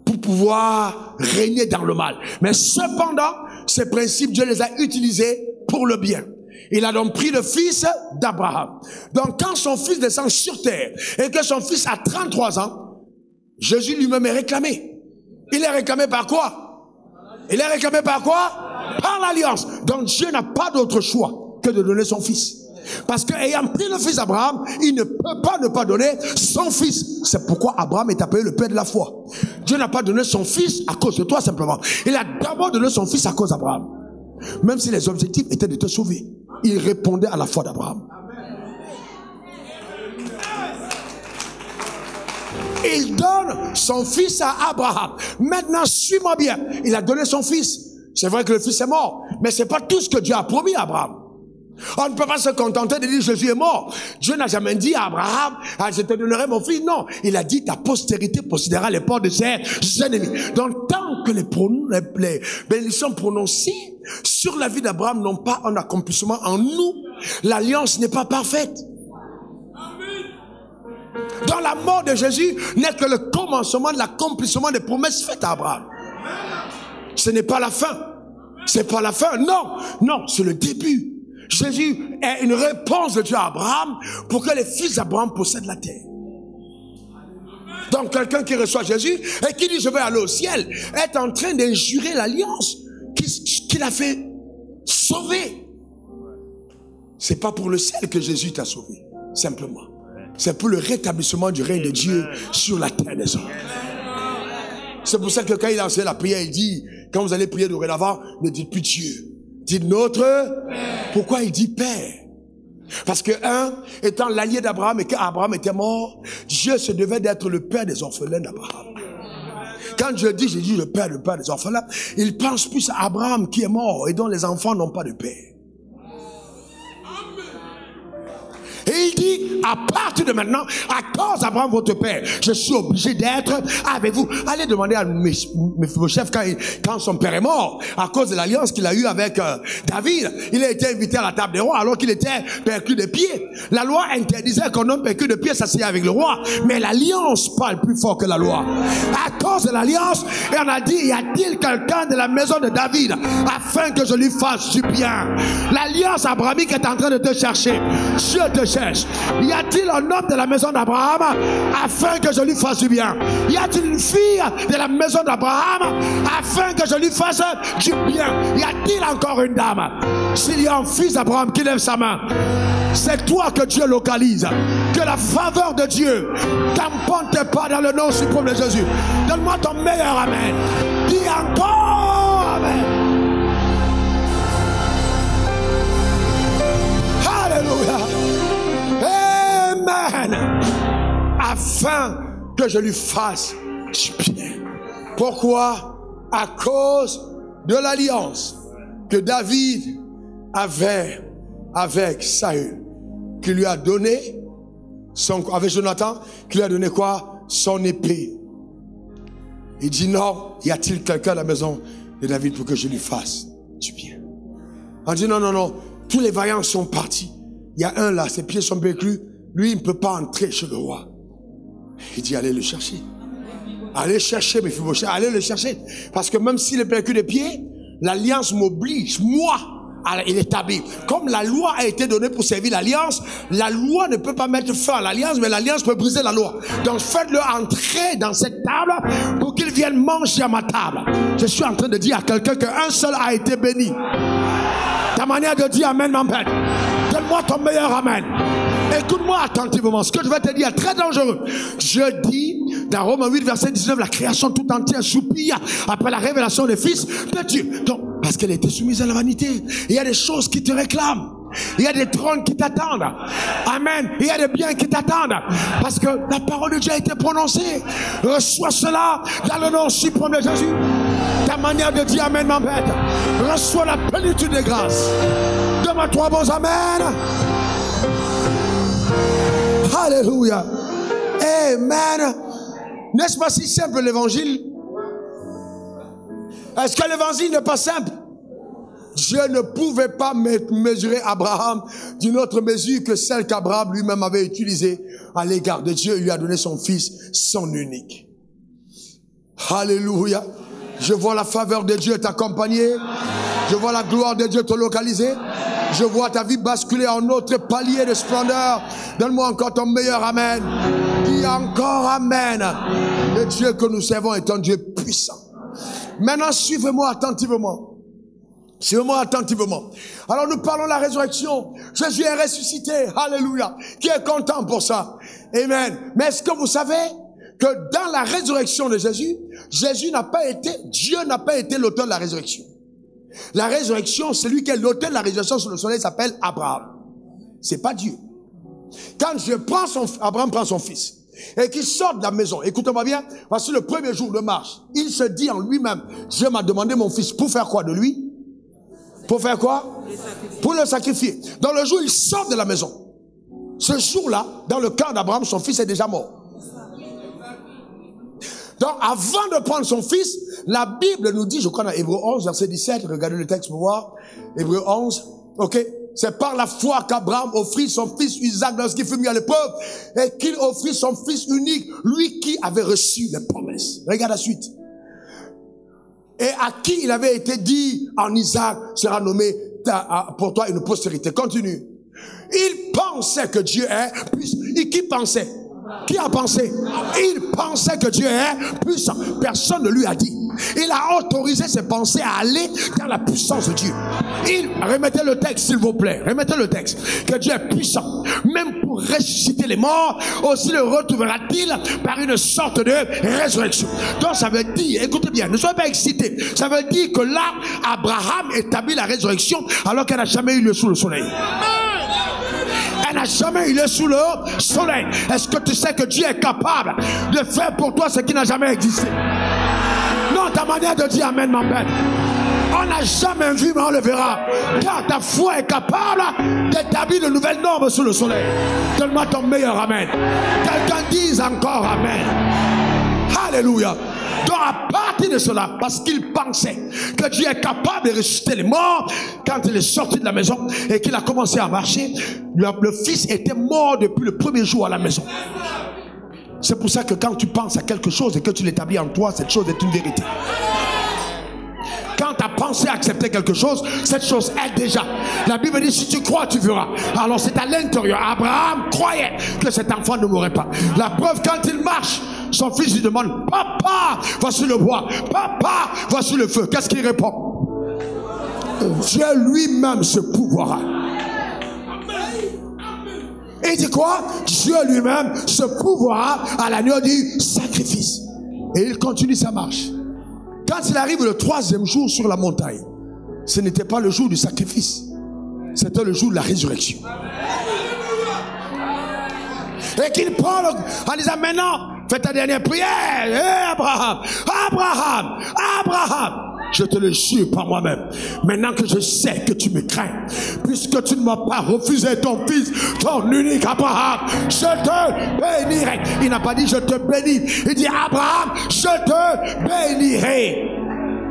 pour pouvoir régner dans le mal. Mais cependant, ces principes, Dieu les a utilisés pour le bien. Il a donc pris le fils d'Abraham. Donc quand son fils descend sur terre et que son fils a 33 ans, Jésus lui-même est réclamé. Il est réclamé par quoi? Il est réclamé par quoi? Par l'alliance. Donc Dieu n'a pas d'autre choix que de donner son fils. Parce que ayant pris le fils d'Abraham, il ne peut pas ne pas donner son fils. C'est pourquoi Abraham est appelé le père de la foi. Dieu n'a pas donné son fils à cause de toi simplement. Il a d'abord donné son fils à cause d'Abraham. Même si les objectifs étaient de te sauver, il répondait à la foi d'Abraham. Il donne son fils à Abraham. Maintenant, suis-moi bien. Il a donné son fils. C'est vrai que le fils est mort, mais c'est pas tout ce que Dieu a promis à Abraham. On ne peut pas se contenter de dire Jésus est mort. Dieu n'a jamais dit à Abraham, je te donnerai mon fils. Non, il a dit ta postérité possédera les portes de ses ennemis. Donc tant que les bénédictions prononcées sur la vie d'Abraham n'ont pas un accomplissement en nous, l'alliance n'est pas parfaite. Dans la mort de Jésus n'est que le commencement de l'accomplissement des promesses faites à Abraham. Ce n'est pas la fin. C'est pas la fin. Non, non, c'est le début. Jésus est une réponse de Dieu à Abraham pour que les fils d'Abraham possèdent la terre. Donc quelqu'un qui reçoit Jésus et qui dit je vais aller au ciel est en train d'injurer l'alliance qu'il a fait sauver. C'est pas pour le ciel que Jésus t'a sauvé, simplement. C'est pour le rétablissement du règne de Dieu sur la terre des hommes. C'est pour ça que quand il a enseigné la prière, il dit, quand vous allez prier dorénavant, ne dites plus Dieu. Dites notre Père. Pourquoi il dit Père? Parce que étant l'allié d'Abraham et qu'Abraham était mort, Dieu se devait d'être le père des orphelins d'Abraham. Quand Dieu dit, j'ai dit le père des orphelins, il pense plus à Abraham qui est mort et dont les enfants n'ont pas de père. Et il dit, à partir de maintenant, à cause d'Abraham votre père, je suis obligé d'être avec vous. Allez demander à Mephibosheth quand son père est mort, à cause de l'alliance qu'il a eue avec David. Il a été invité à la table des rois alors qu'il était perclus de pied. La loi interdisait qu'un homme perclus de pied s'asseyait avec le roi. Mais l'alliance parle plus fort que la loi. À cause de l'alliance, et on a dit, y a-t-il quelqu'un de la maison de David afin que je lui fasse du bien? L'alliance abrahamique est en train de te chercher. Dieu te cherche. Y a-t-il un homme de la maison d'Abraham afin que je lui fasse du bien? Y a-t-il une fille de la maison d'Abraham afin que je lui fasse du bien? Y a-t-il encore une dame? S'il y a un fils d'Abraham qui lève sa main, c'est toi que Dieu localise. Que la faveur de Dieu tamponne tes pas dans le nom suprême de Jésus. Donne-moi ton meilleur amen. Dis encore amen. Alléluia. Amen. Afin que je lui fasse du bien. Pourquoi? À cause de l'alliance que David avait avec Saül, qui lui a donné avec Jonathan, qui lui a donné quoi? Son épée. Il dit non, y a-t-il quelqu'un à la maison de David pour que je lui fasse du bien? On dit non, non, non, tous les vaillants sont partis. Il y a un là, ses pieds sont perclus. Lui, il ne peut pas entrer chez le roi. Il dit, allez le chercher. Allez chercher, Mephibosheth, allez le chercher. Parce que même s'il est perclus des pieds, l'alliance m'oblige, moi, à l'établir. Comme la loi a été donnée pour servir l'alliance, la loi ne peut pas mettre fin à l'alliance, mais l'alliance peut briser la loi. Donc faites-le entrer dans cette table pour qu'il vienne manger à ma table. Je suis en train de dire à quelqu'un qu'un seul a été béni. Ta manière de dire amen m'embête. Donne-moi ton meilleur amen. Écoute-moi attentivement. Ce que je vais te dire est très dangereux. Je dis dans Romains 8 verset 19, la création tout entière soupire après la révélation des fils de Dieu. Donc, parce qu'elle était soumise à la vanité. Il y a des choses qui te réclament. Il y a des trônes qui t'attendent. Amen. Il y a des biens qui t'attendent. Parce que la parole de Dieu a été prononcée. Reçois cela dans le nom suprême de Jésus. Ta manière de dire amen m'embête. Reçois la plénitude des grâces. Donne-moi 3 bons amen. Alléluia. Amen. N'est-ce pas si simple l'évangile? Est-ce que l'évangile n'est pas simple? Dieu ne pouvait pas mesurer Abraham d'une autre mesure que celle qu'Abraham lui-même avait utilisée à l'égard de Dieu. Il lui a donné son fils, son unique. Alléluia. Je vois la faveur de Dieu t'accompagner. Je vois la gloire de Dieu te localiser. Je vois ta vie basculer en autre palier de splendeur. Donne-moi encore ton meilleur amen. Dis encore amen. Le Dieu que nous servons est un Dieu puissant. Maintenant, suivez-moi attentivement. Suivez-moi attentivement. Alors nous parlons de la résurrection. Jésus est ressuscité. Alléluia. Qui est content pour ça? Amen. Mais est-ce que vous savez que dans la résurrection de Jésus, Dieu n'a pas été l'auteur de la résurrection. La résurrection, celui qui est l'auteur de la résurrection sur le soleil s'appelle Abraham. C'est pas Dieu. Quand Abraham prend son fils et qu'il sort de la maison, écoutez-moi bien, voici le premier jour de marche. Il se dit en lui-même, Dieu m'a demandé mon fils pour faire quoi de lui? Pour faire quoi? Pour le sacrifier. Dans le jour où il sort de la maison, ce jour-là, dans le cœur d'Abraham, son fils est déjà mort. Donc, avant de prendre son fils, la Bible nous dit, je crois dans Hébreux 11, verset 17, regardez le texte pour voir, Hébreux 11, ok, c'est par la foi qu'Abraham offrit son fils Isaac lorsqu'il fut mis à l'épreuve, et qu'il offrit son fils unique, lui qui avait reçu les promesses. Regarde la suite. Et à qui il avait été dit, en Isaac sera nommé pour toi une postérité. Continue. Il pensait que Dieu est puissant. Et qui pensait? Qui a pensé? Il pensait que Dieu est puissant. Personne ne lui a dit. Il a autorisé ses pensées à aller dans la puissance de Dieu. Remettez le texte s'il vous plaît. Remettez le texte. Que Dieu est puissant. Même pour ressusciter les morts, aussi le retrouvera-t-il par une sorte de résurrection. Donc ça veut dire, écoutez bien, ne soyez pas excités. Ça veut dire que là, Abraham établit la résurrection alors qu'elle n'a jamais eu lieu sous le soleil. Elle n'a jamais eu lieu sous le soleil. Est-ce que tu sais que Dieu est capable de faire pour toi ce qui n'a jamais existé? Non, ta manière de dire amen m'embête. On n'a jamais vu, mais on le verra. Car ta foi est capable d'établir de nouvelles normes sous le soleil. Donne-moi ton meilleur amen. Quelqu'un dise encore amen. Alléluia. Donc à partir de cela, parce qu'il pensait que Dieu est capable de ressusciter les morts, quand il est sorti de la maison et qu'il a commencé à marcher, le fils était mort depuis le premier jour à la maison. C'est pour ça que quand tu penses à quelque chose et que tu l'établis en toi, cette chose est une vérité. Quand tu as pensé à accepter quelque chose, cette chose est déjà. La Bible dit, si tu crois, tu verras. Alors c'est à l'intérieur. Abraham croyait que cet enfant ne mourrait pas. La preuve, quand il marche, son fils lui demande, papa, voici le bois. Papa, voici le feu. Qu'est-ce qu'il répond? Dieu lui-même se pourvoira. Et il dit quoi? Dieu lui-même se pourvoira à l'agneau du sacrifice. Et il continue sa marche. Quand il arrive le 3e jour sur la montagne, ce n'était pas le jour du sacrifice, c'était le jour de la résurrection. Et qu'il prend en disant, maintenant, fais ta dernière prière. Hey, Abraham, Abraham, Abraham. Je te le jure par moi-même. Maintenant que je sais que tu me crains, puisque tu ne m'as pas refusé ton fils, ton unique Abraham, je te bénirai. Il n'a pas dit je te bénis. Il dit Abraham, je te bénirai.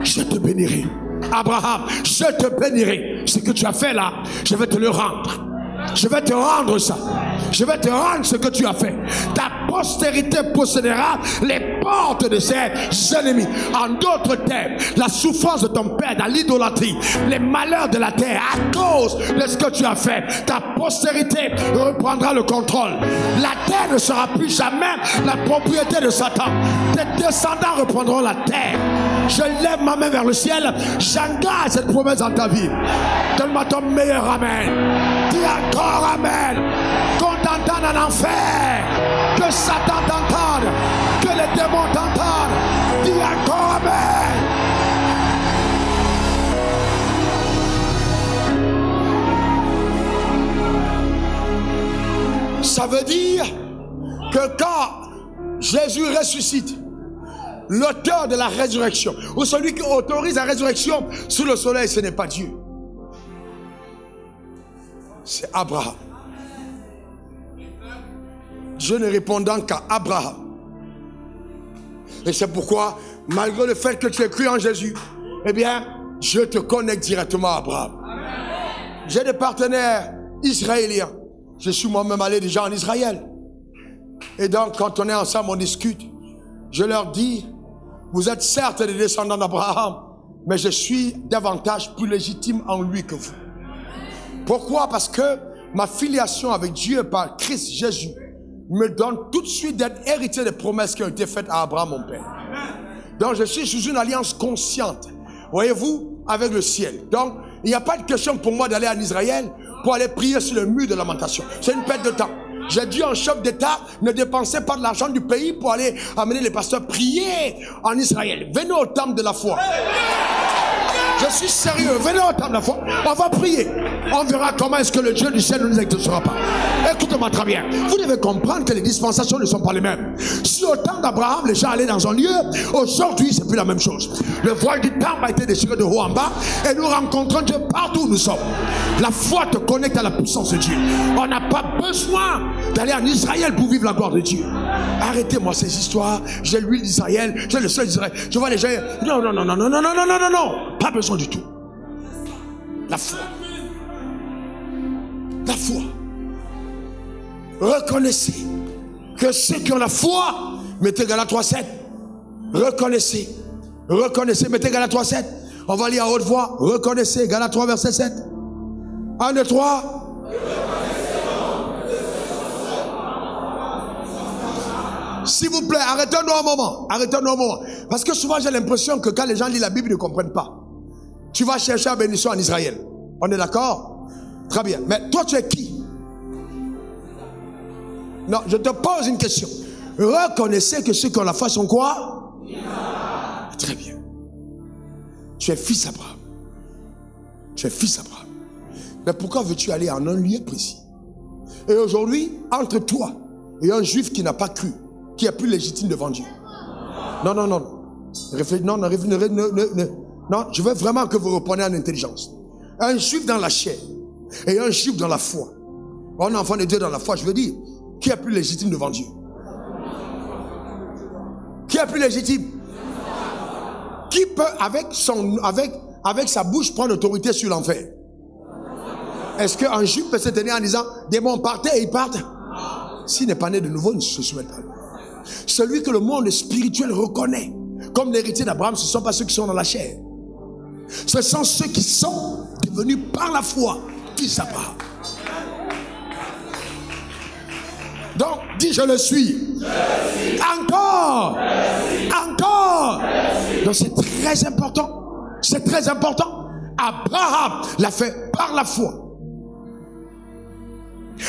Je te bénirai. Abraham, je te bénirai. Ce que tu as fait là, je vais te le rendre. Je vais te rendre ça. Je vais te rendre ce que tu as fait. Ta postérité possédera les portes de ses ennemis. En d'autres termes, la souffrance de ton père dans l'idolâtrie, les malheurs de la terre à cause de ce que tu as fait, ta postérité reprendra le contrôle. La terre ne sera plus jamais la propriété de Satan. Tes descendants reprendront la terre. Je lève ma main vers le ciel. J'engage cette promesse dans ta vie. Donne-moi ton meilleur amen. Dis encore amen. Qu'on t'entende en enfer, que Satan t'entende, que les démons t'entendent. Dis encore amen. veut dire que quand Jésus ressuscite, l'auteur de la résurrection, ou celui qui autorise la résurrection sous le soleil, ce n'est pas Dieu. C'est Abraham. Dieu ne répondant qu'à Abraham. Et c'est pourquoi, malgré le fait que tu aies cru en Jésus, eh bien, je te connecte directement à Abraham. J'ai des partenaires israéliens. Je suis moi-même allé déjà en Israël. Et donc, quand on est ensemble, on discute. Je leur dis, vous êtes certes des descendants d'Abraham, mais je suis davantage plus légitime en lui que vous. Pourquoi? Parce que ma filiation avec Dieu par Christ Jésus me donne tout de suite d'être héritier des promesses qui ont été faites à Abraham, mon père. Donc, je suis sous une alliance consciente, voyez-vous, avec le ciel. Donc, il n'y a pas de question pour moi d'aller en Israël pour aller prier sur le mur de lamentation. C'est une perte de temps. J'ai dit en chef d'État, ne dépensez pas de l'argent du pays pour aller amener les pasteurs prier en Israël. Venez au temple de la foi. Je suis sérieux, venez au temple de la foi. On va prier. On verra comment est-ce que le Dieu du ciel ne nous exaucera pas. Écoutez-moi très bien. Vous devez comprendre que les dispensations ne sont pas les mêmes. Si au temps d'Abraham, les gens allaient dans un lieu, aujourd'hui, c'est plus la même chose. Le voile du temple a été déchiré de haut en bas et nous rencontrons Dieu partout où nous sommes. La foi te connecte à la puissance de Dieu. On n'a pas besoin d'aller en Israël pour vivre la gloire de Dieu. Arrêtez-moi ces histoires. J'ai l'huile d'Israël, j'ai le sol d'Israël. Je vois les gens. Non, non, non, non, non, non, non, non, non, non. Pas besoin du tout. La foi. La foi. Reconnaissez que ceux qui ont la foi, mettez Galates 3:7. Reconnaissez. Reconnaissez, mettez Galates 3:7. On va lire à haute voix. Reconnaissez, Galates 3, verset 7. 1, 2, 3. S'il vous plaît, arrêtons-nous un moment. Arrêtons-nous un moment. Parce que souvent j'ai l'impression que quand les gens lisent la Bible, ils ne comprennent pas. Tu vas chercher la bénédiction en Israël. On est d'accord? Très bien. Mais toi, tu es qui? Non, je te pose une question. Reconnaissez que ceux qui ont la foi sont quoi? Très bien. Tu es fils d'Abraham. Tu es fils d'Abraham. Mais pourquoi veux-tu aller en un lieu précis? Et aujourd'hui, entre toi et un juif qui n'a pas cru, qui est plus légitime devant Dieu. Non, non, non. Non, je veux vraiment que vous repreniez en intelligence. Un juif dans la chair et un juif dans la foi. Un enfant de Dieu dans la foi, je veux dire, qui est plus légitime devant Dieu? Qui est plus légitime? Qui peut avec sa bouche prendre l'autorité sur l'enfer? Est-ce qu'un juif peut se tenir en disant, démons partez et ils partent? S'il n'est pas né de nouveau, il ne se soumet pas. Celui que le monde spirituel reconnaît comme l'héritier d'Abraham, ce ne sont pas ceux qui sont dans la chair. Ce sont ceux qui sont devenus par la foi fils d'Abraham. Donc, dis je le suis. Encore. Encore. Donc c'est très important. C'est très important. Abraham l'a fait par la foi.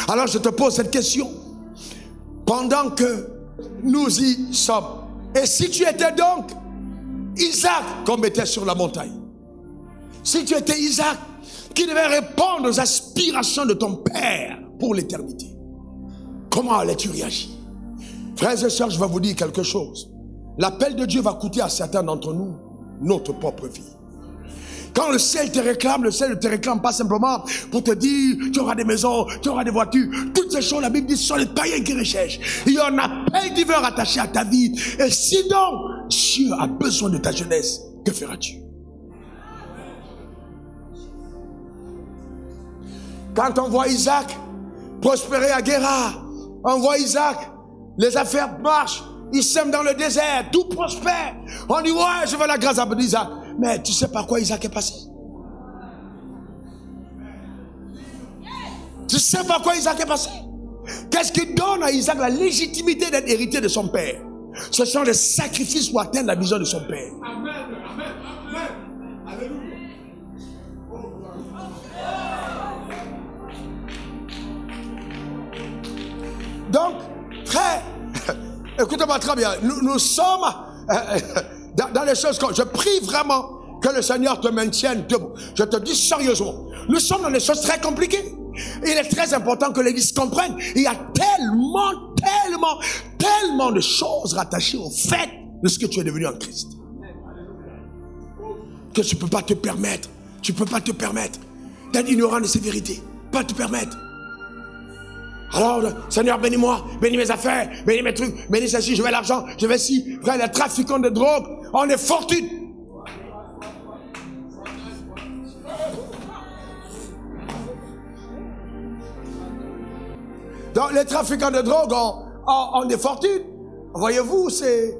Alors je te pose cette question. Pendant que nous y sommes. Et si tu étais donc Isaac, comme était sur la montagne. Si tu étais Isaac, qui devait répondre aux aspirations de ton père pour l'éternité. Comment allais-tu réagir? Frères et sœurs, je vais vous dire quelque chose. L'appel de Dieu va coûter à certains d'entre nous notre propre vie. Quand le ciel te réclame, le ciel ne te réclame pas simplement pour te dire tu auras des maisons, tu auras des voitures. Toutes ces choses, la Bible dit, ce sont les païens qui recherchent. Il y a un appel divin rattaché à ta vie. Et si donc Dieu a besoin de ta jeunesse, que feras-tu? Quand on voit Isaac prospérer à Guérard, on voit Isaac, les affaires marchent, il sème dans le désert, tout prospère. On dit ouais, je veux la grâce d'Isaac. Mais tu sais par quoi Isaac est passé? Tu sais par quoi Isaac est passé? Qu'est-ce qui donne à Isaac la légitimité d'être héritier de son père? Ce sont les sacrifices pour atteindre la vision de son père. Amen, amen, amen. Alléluia. Donc, frère, écoutez-moi très bien. Nous sommes dans les choses que je prie vraiment que le Seigneur te maintienne debout. Je te dis sérieusement, nous sommes dans des choses très compliquées. Il est très important que l'Église comprenne. Il y a tellement de choses rattachées au fait de ce que tu es devenu en Christ. Que tu ne peux pas te permettre. Tu ne peux pas te permettre d'être ignorant de ces vérités. Pas te permettre. Alors, Seigneur, bénis-moi, bénis mes affaires, bénis mes trucs, bénis ceci, je veux l'argent, je veux ci. Frère, les trafiquants de drogue, on est fortune. Donc, les trafiquants de drogue ont des fortunes. Voyez-vous, c'est...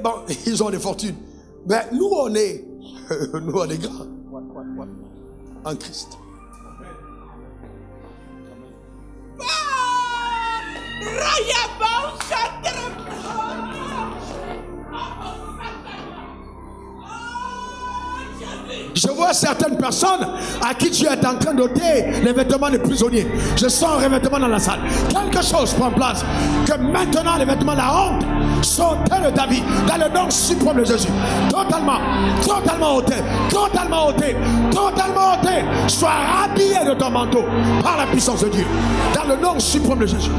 bon, ils ont des fortunes. Mais nous, on est grands. En Christ. Je vois certaines personnes à qui tu es en train d'ôter les vêtements des prisonniers. Je sens un revêtement dans la salle. Quelque chose prend place. Que maintenant les vêtements de la honte sont ôtés de ta vie. Dans le nom suprême de Jésus. Totalement ôté. Totalement ôté. Totalement ôté. Sois habillé de ton manteau par la puissance de Dieu. Dans le nom suprême de Jésus.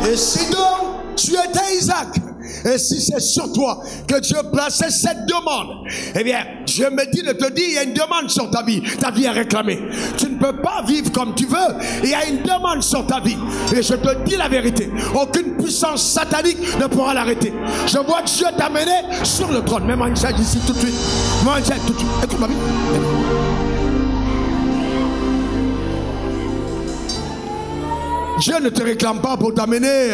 Et si donc tu étais Isaac, et si c'est sur toi que Dieu plaçait cette demande, eh bien, je me dis de te dire, il y a une demande sur ta vie est réclamée. Tu ne peux pas vivre comme tu veux, il y a une demande sur ta vie. Et je te dis la vérité, aucune puissance satanique ne pourra l'arrêter. Je vois Dieu t'amener sur le trône, même en Israël ici tout de suite. Moi, tout de suite. Écoute ma vie. Dieu ne te réclame pas pour t'amener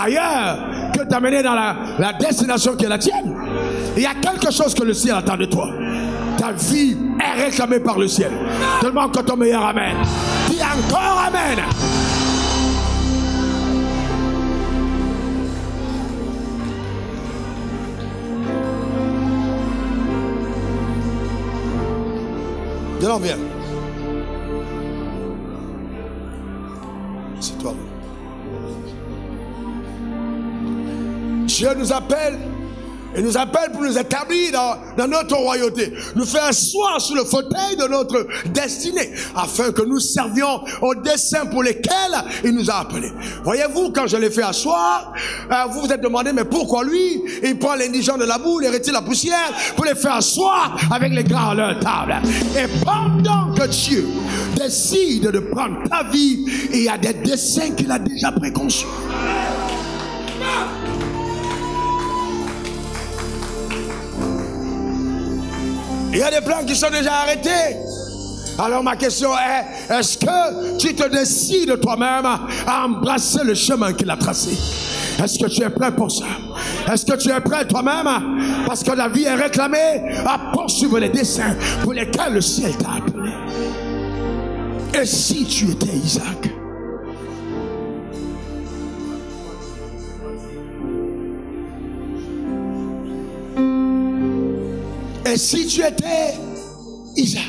ailleurs que t'amener dans la destination qui est la tienne. Il y a quelque chose que le ciel attend de toi. Ta vie est réclamée par le ciel. Tellement encore ton meilleur amen. Dis encore amen. Maintenant viens. C'est toi. Dieu nous appelle. Et nous appelle pour nous établir dans notre royauté. Nous faire asseoir sur le fauteuil de notre destinée. Afin que nous servions aux desseins pour lesquels il nous a appelés. Voyez-vous, quand je l'ai fait asseoir, vous vous êtes demandé, mais pourquoi lui? Il prend l'indigent de la boue, il retire la poussière pour les faire asseoir avec les grands à leur table. Et pendant que Dieu décide de prendre ta vie, il y a des desseins qu'il a déjà préconçus. Il y a des plans qui sont déjà arrêtés. Alors ma question est, est-ce que tu te décides toi-même à embrasser le chemin qu'il a tracé? Est-ce que tu es prêt pour ça? Est-ce que tu es prêt toi-même? Parce que la vie est réclamée à poursuivre les desseins pour lesquels le ciel t'a appelé. Et si tu étais Isaac? Et si tu étais Isaac?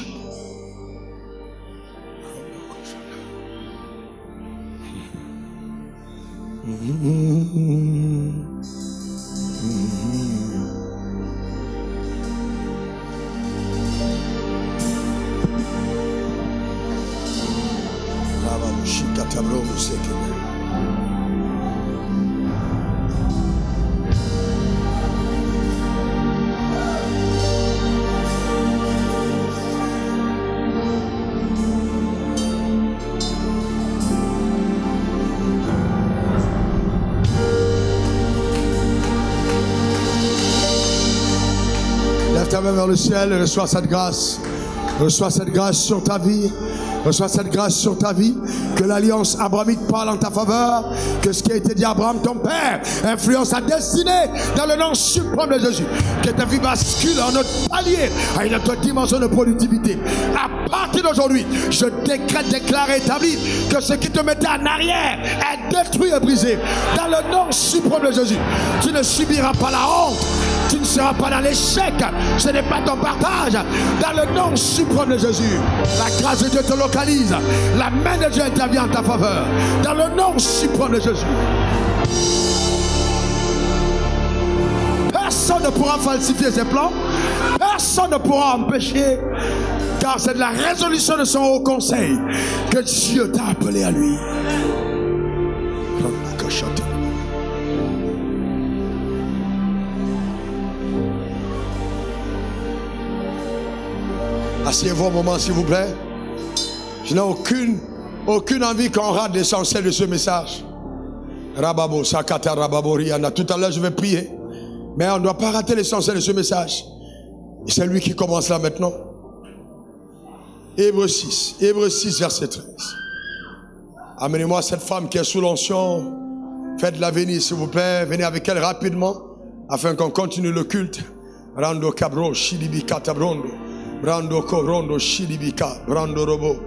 Vers le ciel, reçois cette grâce. Reçois cette grâce sur ta vie. Reçois cette grâce sur ta vie. Que l'alliance abrahamique parle en ta faveur. Que ce qui a été dit à Abraham, ton père, influence ta destinée dans le nom suprême de Jésus. Que ta vie bascule en notre palier, à une autre dimension de productivité. À partir d'aujourd'hui, je déclare et établis que ce qui te mettait en arrière est détruit et brisé. Dans le nom suprême de Jésus. Tu ne subiras pas la honte. Tu ne seras pas dans l'échec. Ce n'est pas ton partage. Dans le nom suprême de Jésus. La grâce de Dieu te localise. La main de Dieu intervient en ta faveur. Dans le nom suprême de Jésus. Personne ne pourra falsifier ses plans. Personne ne pourra empêcher. Car c'est de la résolution de son haut conseil que Dieu t'a appelé à lui. Asseyez-vous un moment, s'il vous plaît. Je n'ai aucune envie qu'on rate l'essentiel de ce message. Rababo, Sakata, Rababori, tout à l'heure, je vais prier. Mais on ne doit pas rater l'essentiel de ce message. Et c'est lui qui commence là maintenant. Hébreux 6, verset 13. Amenez-moi cette femme qui est sous l'onction. Faites-la venir, s'il vous plaît. Venez avec elle rapidement, afin qu'on continue le culte. Rando Cabro, Shilibika Tabrondo. Brando Corondo, Shilibika, Brando Robo.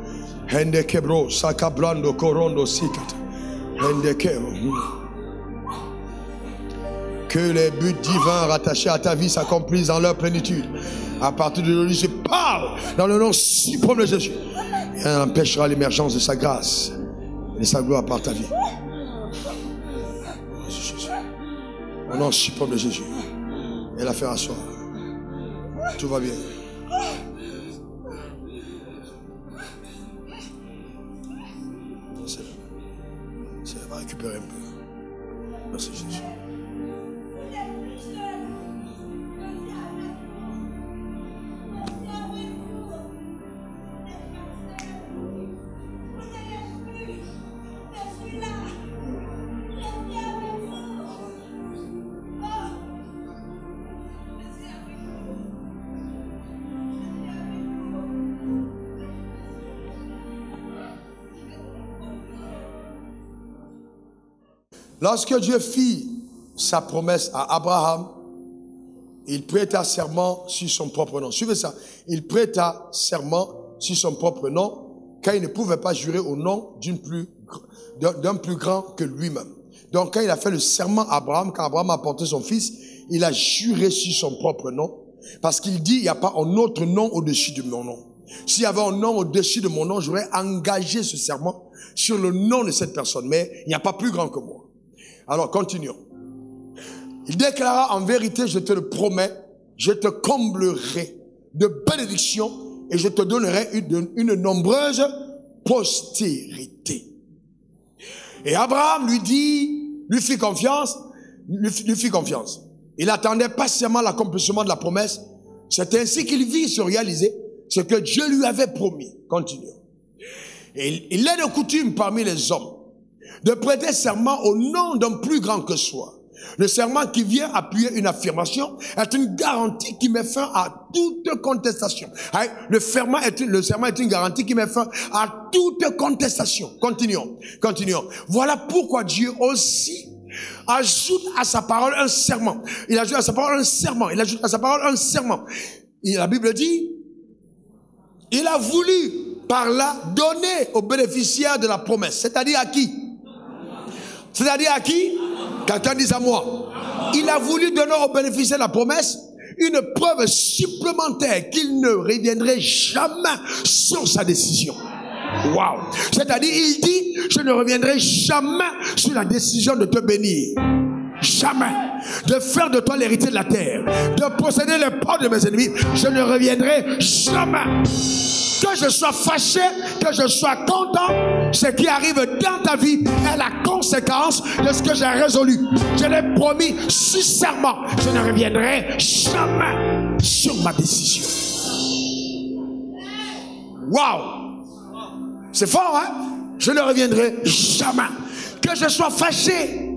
Hende Kebro, Saka Brando Corondo, Sikat. Hende Kebro. Que les buts divins rattachés à ta vie s'accomplissent dans leur plénitude. À partir de aujourd'hui, je parle dans le nom suprême de Jésus. Et on empêchera l'émergence de sa grâce et de sa gloire par ta vie. Au nom suprême de Jésus. Et la faire asseoir. Tout va bien. Ça va récupérer un peu. Merci Jésus. Lorsque Dieu fit sa promesse à Abraham, il prêta serment sur son propre nom. Suivez ça. Il prêta serment sur son propre nom, car il ne pouvait pas jurer au nom d'un plus grand que lui-même. Donc quand il a fait le serment à Abraham, quand Abraham a porté son fils, il a juré sur son propre nom, parce qu'il dit, il n'y a pas un autre nom au-dessus de mon nom. S'il y avait un nom au-dessus de mon nom, j'aurais engagé ce serment sur le nom de cette personne, mais il n'y a pas plus grand que moi. Alors, continuons. Il déclara, en vérité, je te le promets, je te comblerai de bénédictions et je te donnerai une nombreuse postérité. Et Abraham lui fit confiance. Il attendait patiemment l'accomplissement de la promesse. C'est ainsi qu'il vit se réaliser ce que Dieu lui avait promis. Continuons. Et il est de coutume parmi les hommes de prêter serment au nom d'un plus grand que soi. Le serment qui vient appuyer une affirmation est une garantie qui met fin à toute contestation. Le serment est une garantie qui met fin à toute contestation. Continuons. Voilà pourquoi Dieu aussi ajoute à sa parole un serment. Il ajoute à sa parole un serment. Et la Bible dit, il a voulu par là donner aux bénéficiaires de la promesse. C'est-à-dire à qui? Quelqu'un dit à moi. Il a voulu donner aux bénéficiaires de la promesse une preuve supplémentaire qu'il ne reviendrait jamais sur sa décision. Wow. C'est-à-dire, il dit, je ne reviendrai jamais sur la décision de te bénir. Jamais. De faire de toi l'héritier de la terre. De posséder les portes de mes ennemis. Je ne reviendrai jamais. Que je sois fâché, que je sois content, ce qui arrive dans ta vie est la conséquence de ce que j'ai résolu. Je l'ai promis sincèrement. Je ne reviendrai jamais sur ma décision. Waouh! C'est fort, hein? Je ne reviendrai jamais. Que je sois fâché,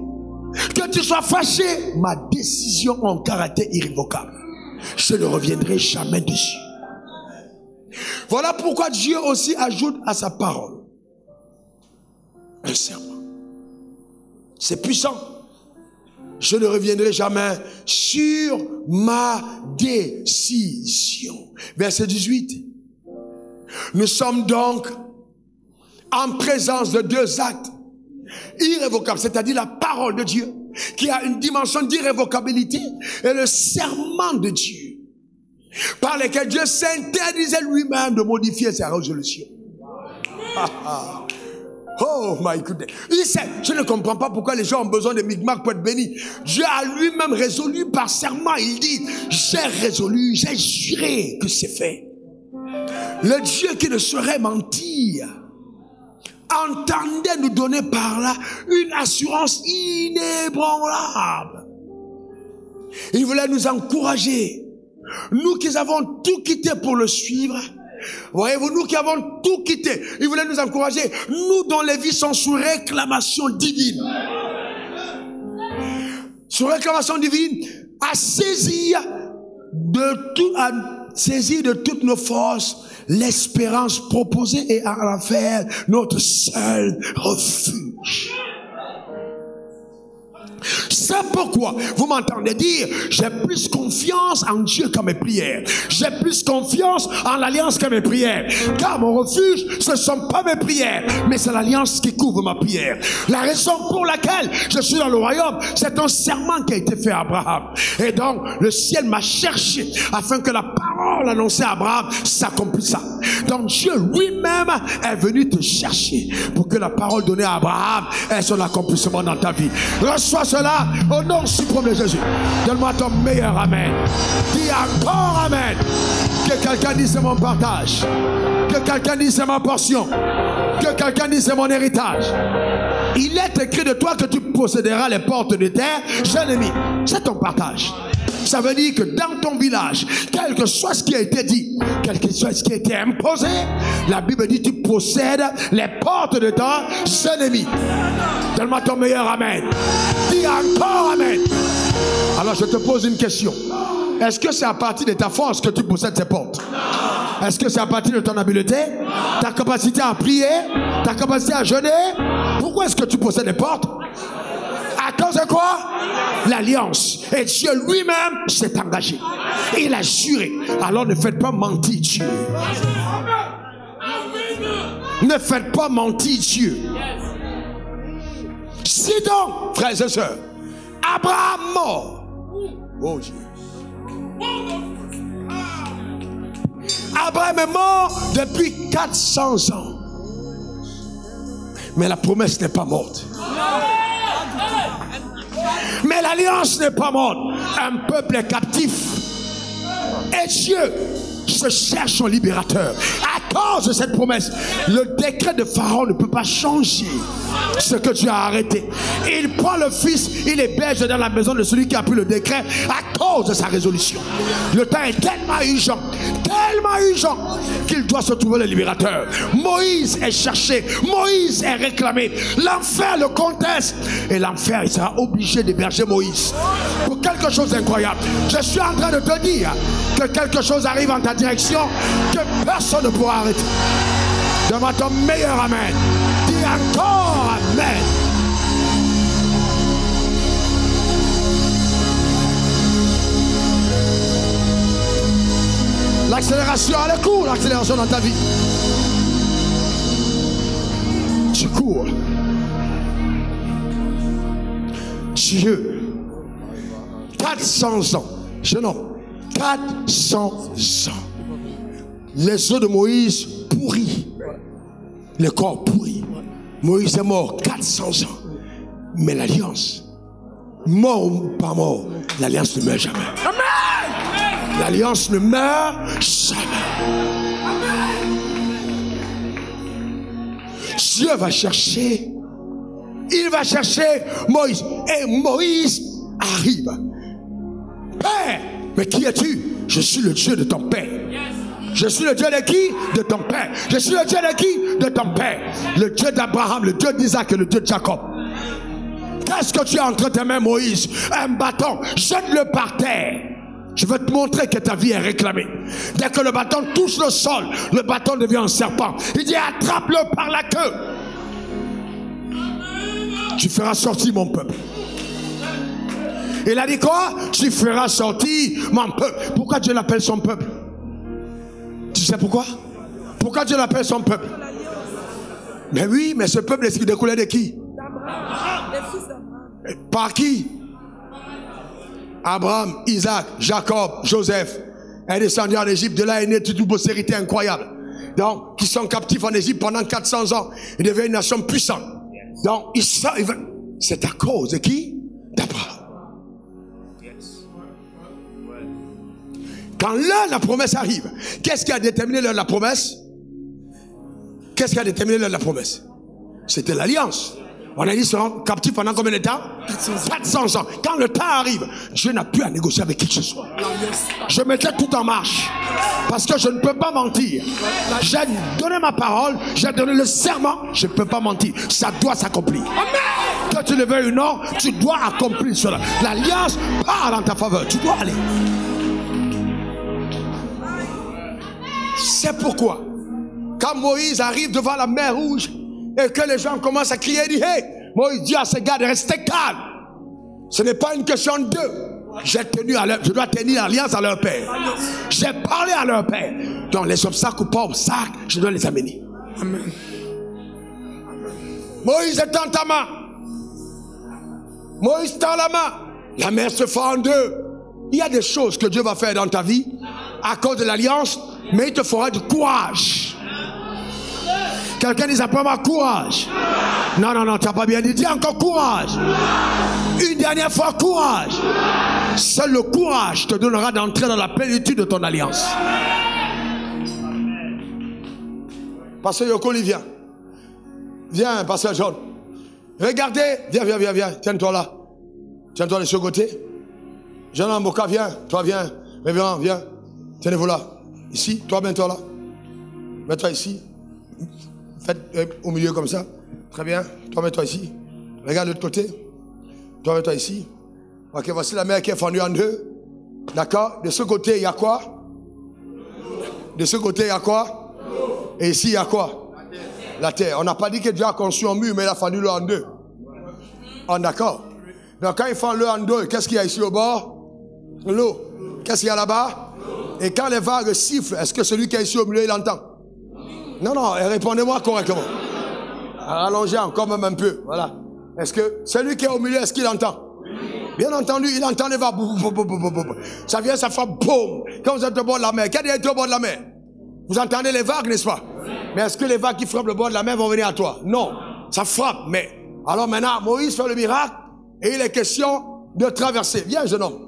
que tu sois fâché, ma décision a un caractère irrévocable. Je ne reviendrai jamais dessus. Voilà pourquoi Dieu aussi ajoute à sa parole Un serment. C'est puissant. Je ne reviendrai jamais sur ma décision. Verset 18. Nous sommes donc en présence de deux actes irrévocables, c'est-à-dire la parole de Dieu, qui a une dimension d'irrévocabilité, et le serment de Dieu, par lequel Dieu s'interdisait lui-même de modifier sa résolution. Oh my goodness. Il sait, je ne comprends pas pourquoi les gens ont besoin de micmacs pour être bénis. Dieu a lui-même résolu par serment. Il dit, j'ai résolu, j'ai juré que c'est fait. Le Dieu qui ne saurait mentir entendait nous donner par là une assurance inébranlable. Il voulait nous encourager. Nous qui avons tout quitté pour le suivre. Voyez-vous, nous qui avons tout quitté, il voulait nous encourager, nous dont les vies sont sous réclamation divine. Sous réclamation divine, à saisir de toutes nos forces l'espérance proposée et à la faire notre seul refuge. C'est pourquoi vous m'entendez dire, j'ai plus confiance en Dieu qu'en mes prières. J'ai plus confiance en l'alliance que mes prières. Car mon refuge, ce ne sont pas mes prières, mais c'est l'alliance qui couvre ma prière. La raison pour laquelle je suis dans le royaume, c'est un serment qui a été fait à Abraham. Et donc, le ciel m'a cherché afin que la parole annoncée à Abraham s'accomplisse. Donc, Dieu lui-même est venu te chercher pour que la parole donnée à Abraham ait son accomplissement dans ta vie. Reçois cela au nom suprême de Jésus. Donne-moi ton meilleur amen. Dis encore amen. Que quelqu'un dise c'est mon partage. Que quelqu'un dise c'est ma portion. Que quelqu'un dise c'est mon héritage. Il est écrit de toi que tu posséderas les portes de terre, jeune ami. C'est ton partage. Ça veut dire que dans ton village, quel que soit ce qui a été dit, quel que soit ce qui a été imposé, la Bible dit tu possèdes les portes de ton ennemi. Donne-moi ton meilleur amen. Dis encore amen. Alors je te pose une question. Est-ce que c'est à partir de ta force que tu possèdes ces portes? Est-ce que c'est à partir de ton habileté? Ta capacité à prier? Ta capacité à jeûner? Pourquoi est-ce que tu possèdes les portes? À cause de quoi? L'alliance. Et Dieu lui-même s'est engagé. Il a juré. Alors ne faites pas mentir Dieu. Ne faites pas mentir Dieu. Si donc, frères et sœurs, Abraham mort. Oh Dieu. Abraham est mort depuis 400 ans. Mais la promesse n'est pas morte. Mais l'alliance n'est pas morte. Un peuple est captif. Et Dieu se cherche son libérateur. À cause de cette promesse, le décret de Pharaon ne peut pas changer ce que Dieu a arrêté. Il prend le fils, il héberge dans la maison de celui qui a pris le décret à cause de sa résolution. Le temps est tellement urgent qu'il doit se trouver le libérateur. Moïse est cherché, Moïse est réclamé. L'enfer le conteste et l'enfer il sera obligé d'héberger Moïse pour quelque chose d'incroyable. Je suis en train de te dire que quelque chose arrive en ta direction que personne ne pourra arrêter. Donne-moi ton meilleur amen. Dis encore amen. L'accélération, elle court, l'accélération dans ta vie. Tu cours. Dieu, 400 ans, jeune homme, 400 ans. Les os de Moïse pourris. Le corps pourri. Moïse est mort 400 ans. Mais l'alliance, mort ou pas mort, l'alliance ne meurt jamais. Amen. L'alliance ne meurt jamais. Dieu va chercher. Il va chercher Moïse. Et Moïse arrive. Père, mais qui es-tu? Je suis le Dieu de ton père. Je suis le Dieu de qui? De ton père. Je suis le Dieu de qui? De ton père. Le Dieu d'Abraham, le Dieu d'Isaac et le Dieu de Jacob. Qu'est-ce que tu as entre tes mains, Moïse? Un bâton. Jette-le par terre. Je veux te montrer que ta vie est réclamée. Dès que le bâton touche le sol, le bâton devient un serpent. Il dit attrape-le par la queue. tu feras sortir mon peuple. Il a dit quoi? Tu feras sortir mon peuple. Pourquoi Dieu l'appelle son peuple? Tu sais pourquoi? Pourquoi Dieu l'appelle son peuple? Mais oui, mais ce peuple est découlé de qui? Par qui? Abraham, Isaac, Jacob, Joseph. Un descendu en Égypte, de là est née toute une postérité incroyable. Donc, qui sont captifs en Égypte pendant 400 ans. Ils deviennent une nation puissante. Donc, c'est à cause de qui? D'Abraham. Quand l'heure de la promesse arrive, qu'est-ce qui a déterminé l'heure de la promesse? Qu'est-ce qui a déterminé l'heure de la promesse? C'était l'alliance. On a dit qu'ils seront captifs pendant combien de temps? 400 ans. Quand le temps arrive, Dieu n'a plus à négocier avec qui que ce soit. Je mettrai tout en marche. Parce que je ne peux pas mentir. J'ai donné ma parole, j'ai donné le serment, je ne peux pas mentir. Ça doit s'accomplir. Que tu le veuilles ou non, tu dois accomplir cela. L'alliance part en ta faveur. Tu dois aller. C'est pourquoi, quand Moïse arrive devant la mer Rouge, et que les gens commencent à crier, dit, hey, Moïse dit à ces gars de rester calme. Ce n'est pas une question d'eux. Je dois tenir l'alliance à leur père. J'ai parlé à leur père. Donc les obstacles ou pas obstacles, je dois les amener. Amen. Moïse étend ta main. Moïse tend la main. La mer se fait en deux. Il y a des choses que Dieu va faire dans ta vie à cause de l'alliance, mais il te fera du courage. Quelqu'un dit, apprends-moi courage. Non, non, non, tu n'as pas bien dit. Dis encore courage. Une dernière fois, courage. Seul le courage te donnera d'entrer dans la plénitude de ton alliance. Pasteur Yokoli, viens. Viens, Pasteur John. Regardez. Viens, viens, viens, viens. Tiens-toi là. Tiens-toi de ce côté. Jean Amboka, viens. Toi, viens. Révérend, viens. Tenez-vous là. Ici. Toi, mets-toi là. Mets-toi ici. Faites au milieu comme ça. Très bien. Toi, mets-toi ici. Regarde de l'autre côté. Toi, mets-toi ici. Ok, voici la mer qui est fendue en deux. D'accord? De ce côté, il y a quoi? De ce côté, il y a quoi? Et ici, il y a quoi? La terre. On n'a pas dit que Dieu a construit un mur, mais il a fendu l'eau en deux. On est d'accord? Donc, quand il fend l'eau en deux, qu'est-ce qu'il y a ici au bord? L'eau. Qu'est-ce qu'il y a là-bas? Et quand les vagues sifflent, est-ce que celui qui est ici au milieu, il entend? Non, non, répondez-moi correctement. Allongez encore même un peu. Voilà. Est-ce que celui qui est au milieu, est-ce qu'il entend? Bien entendu, il entend les vagues. Ça vient, ça fait boum. Quand vous êtes au bord de la mer, qui est au bord de la mer? Vous entendez les vagues, n'est-ce pas? Mais est-ce que les vagues qui frappent le bord de la mer vont venir à toi? Non, ça frappe. Mais alors maintenant, Moïse fait le miracle et il est question de traverser. Viens, jeune homme.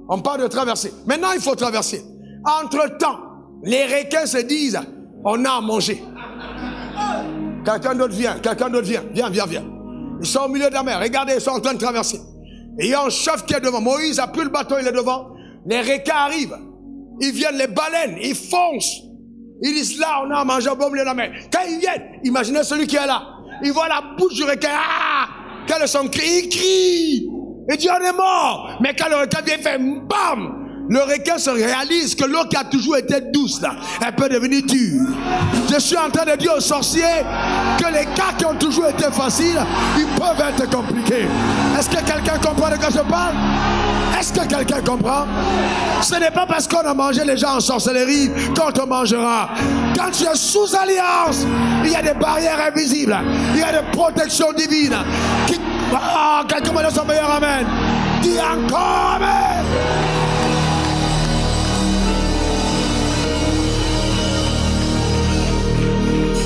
On parle de traverser. Maintenant, il faut traverser. Entre-temps, les requins se disent, on a à manger. Quelqu'un d'autre vient, quelqu'un d'autre vient. Viens, viens, viens. Ils sont au milieu de la mer. Regardez, ils sont en train de traverser. Et il y a un chef qui est devant. Moïse a pris le bateau, il est devant. Les requins arrivent. Ils viennent, les baleines, ils foncent. Ils disent là, on a à manger au milieu de la mer. Quand ils viennent, imaginez celui qui est là. Il voit la bouche du requin. Ah! Quel est son cri? Il crie. Il dit on est mort. Mais quand le requin vient, il fait bam. Le requin se réalise que l'eau qui a toujours été douce là, elle peut devenir dure. Je suis en train de dire aux sorciers que les cas qui ont toujours été faciles, ils peuvent être compliqués. Est-ce que quelqu'un comprend de quoi je parle? Est-ce que quelqu'un comprend? Ce n'est pas parce qu'on a mangé les gens en sorcellerie qu'on te mangera. Quand tu es sous alliance, il y a des barrières invisibles, il y a des protections divines. Quelqu'un me donne son meilleur amen. Dis encore amen.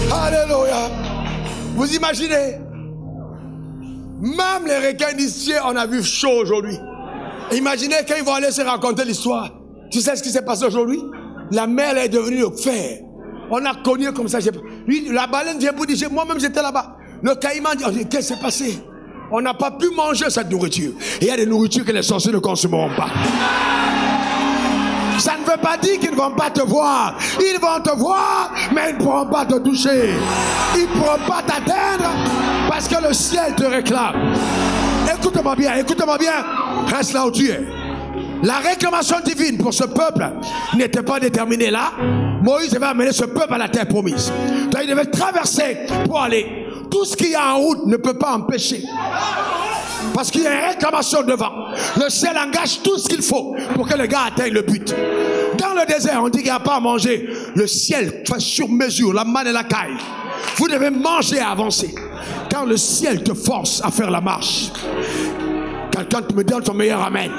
Alléluia. Vous imaginez? Même les requins d'ici, on a vu chaud aujourd'hui. Imaginez quand ils vont aller se raconter l'histoire. Tu sais ce qui s'est passé aujourd'hui? La mer est devenue le fer. On a cogné comme ça. Lui, la baleine vient pour dire, moi-même j'étais là-bas. Le caïman dit, qu'est-ce qui s'est passé? On n'a pas pu manger cette nourriture. Et il y a des nourritures que les sorciers ne consommeront pas. Ça ne veut pas dire qu'ils ne vont pas te voir. Ils vont te voir, mais ils ne pourront pas te toucher. Ils ne pourront pas t'atteindre parce que le ciel te réclame. Écoute-moi bien, écoute-moi bien. Reste là où tu es. La réclamation divine pour ce peuple n'était pas déterminée là. Moïse devait amener ce peuple à la terre promise. Donc il devait traverser pour aller. tout ce qu'il y a en route ne peut pas empêcher. Parce qu'il y a une réclamation devant. Le ciel engage tout ce qu'il faut pour que le gars atteigne le but. Dans le désert, on dit qu'il n'y a pas à manger. Le ciel fait sur mesure, la manne et la caille. Vous devez manger et avancer. Quand le ciel te force à faire la marche. Quelqu'un me donne son meilleur amen.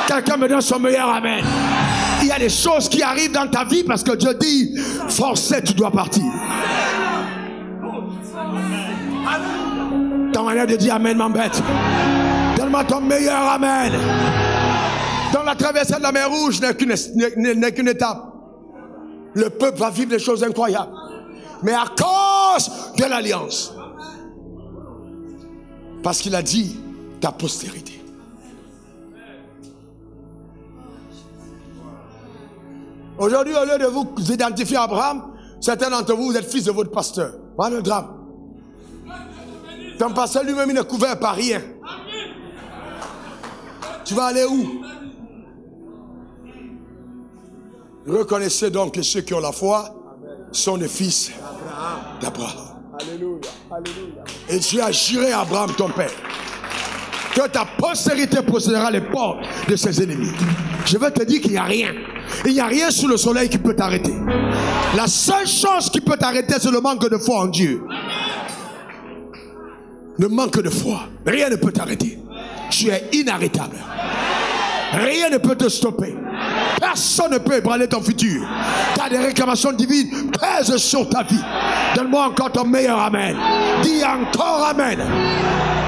Quelqu'un me donne son meilleur amen. Il y a des choses qui arrivent dans ta vie parce que Dieu dit, forcé, tu dois partir. Ta manière de dire amen m'embête. Donne-moi ton meilleur amen. Dans la traversée de la mer Rouge n'est qu'une étape. Le peuple va vivre des choses incroyables. Mais à cause de l'alliance. Parce qu'il a dit ta postérité. Aujourd'hui, au lieu de vous identifier à Abraham, certains d'entre vous, vous êtes fils de votre pasteur. Voilà le drame. Ton pasteur lui-même, il n'est couvert par rien. Tu vas aller où? Reconnaissez donc que ceux qui ont la foi sont les fils d'Abraham. Et tu as juré à Abraham, ton père, que ta postérité possédera les portes de ses ennemis. Je veux te dire qu'il n'y a rien. Il n'y a rien sous le soleil qui peut t'arrêter. La seule chose qui peut t'arrêter, c'est le manque de foi en Dieu. Le manque de foi. Rien ne peut t'arrêter. Tu es inarrêtable. Rien ne peut te stopper. Personne ne peut ébranler ton futur. Tu as des réclamations divines pèsent sur ta vie. Donne-moi encore ton meilleur amen. Dis encore amen.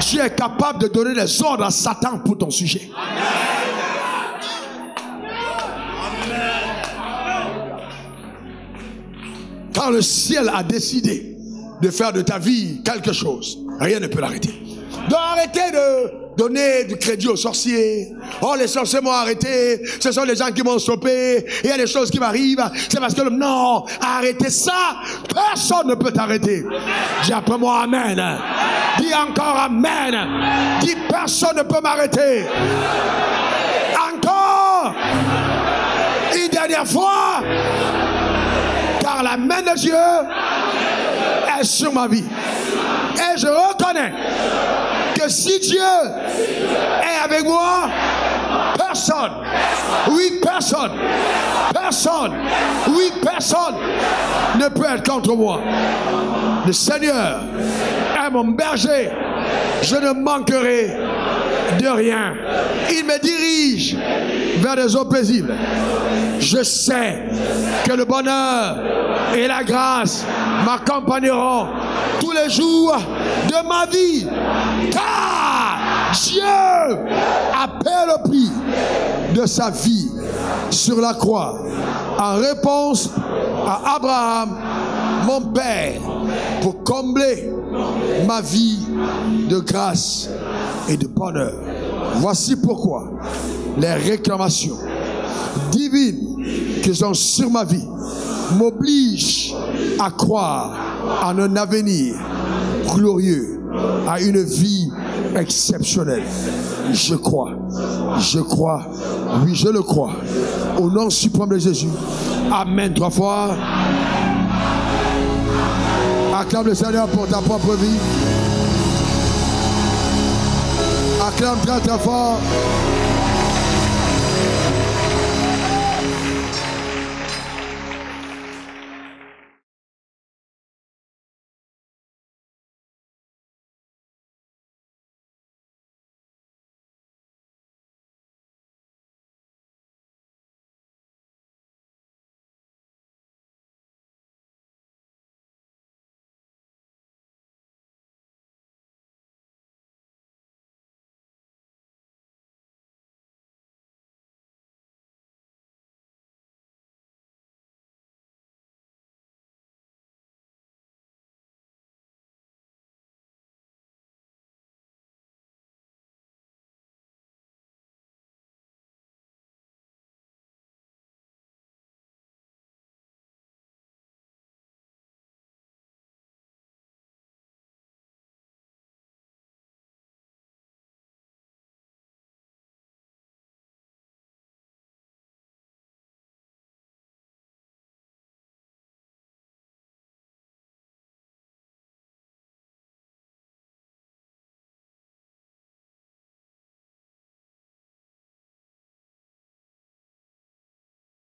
Tu es capable de donner des ordres à Satan pour ton sujet. Quand le ciel a décidé de faire de ta vie quelque chose, rien ne peut l'arrêter. Donc arrêtez de donner du crédit aux sorciers. Oh, les sorciers m'ont arrêté. Ce sont les gens qui m'ont stoppé. Il y a des choses qui m'arrivent. C'est parce que non, arrêtez ça. Personne ne peut t'arrêter. Dis après moi amen. Dis encore amen. Dis personne ne peut m'arrêter. Encore. Une dernière fois. Car la main de Dieu est sur ma vie. Et je reconnais que si Dieu est avec moi, personne, oui personne, oui personne ne peut être contre moi. Le Seigneur est mon berger, je ne manquerai de rien. Il me dirige vers des eaux paisibles. Je sais que le bonheur et la grâce m'accompagneront tous les jours de ma vie. Car Dieu a payé le prix de sa vie sur la croix en réponse à Abraham, mon père, pour combler ma vie de grâce et de bonheur. Voici pourquoi les réclamations divines qui sont sur ma vie m'obligent à croire en un avenir glorieux, à une vie exceptionnelle. Je crois, oui je le crois. Au nom suprême de Jésus. Amen 3 fois. Acclame le Seigneur pour ta propre vie. Acclame très très fort.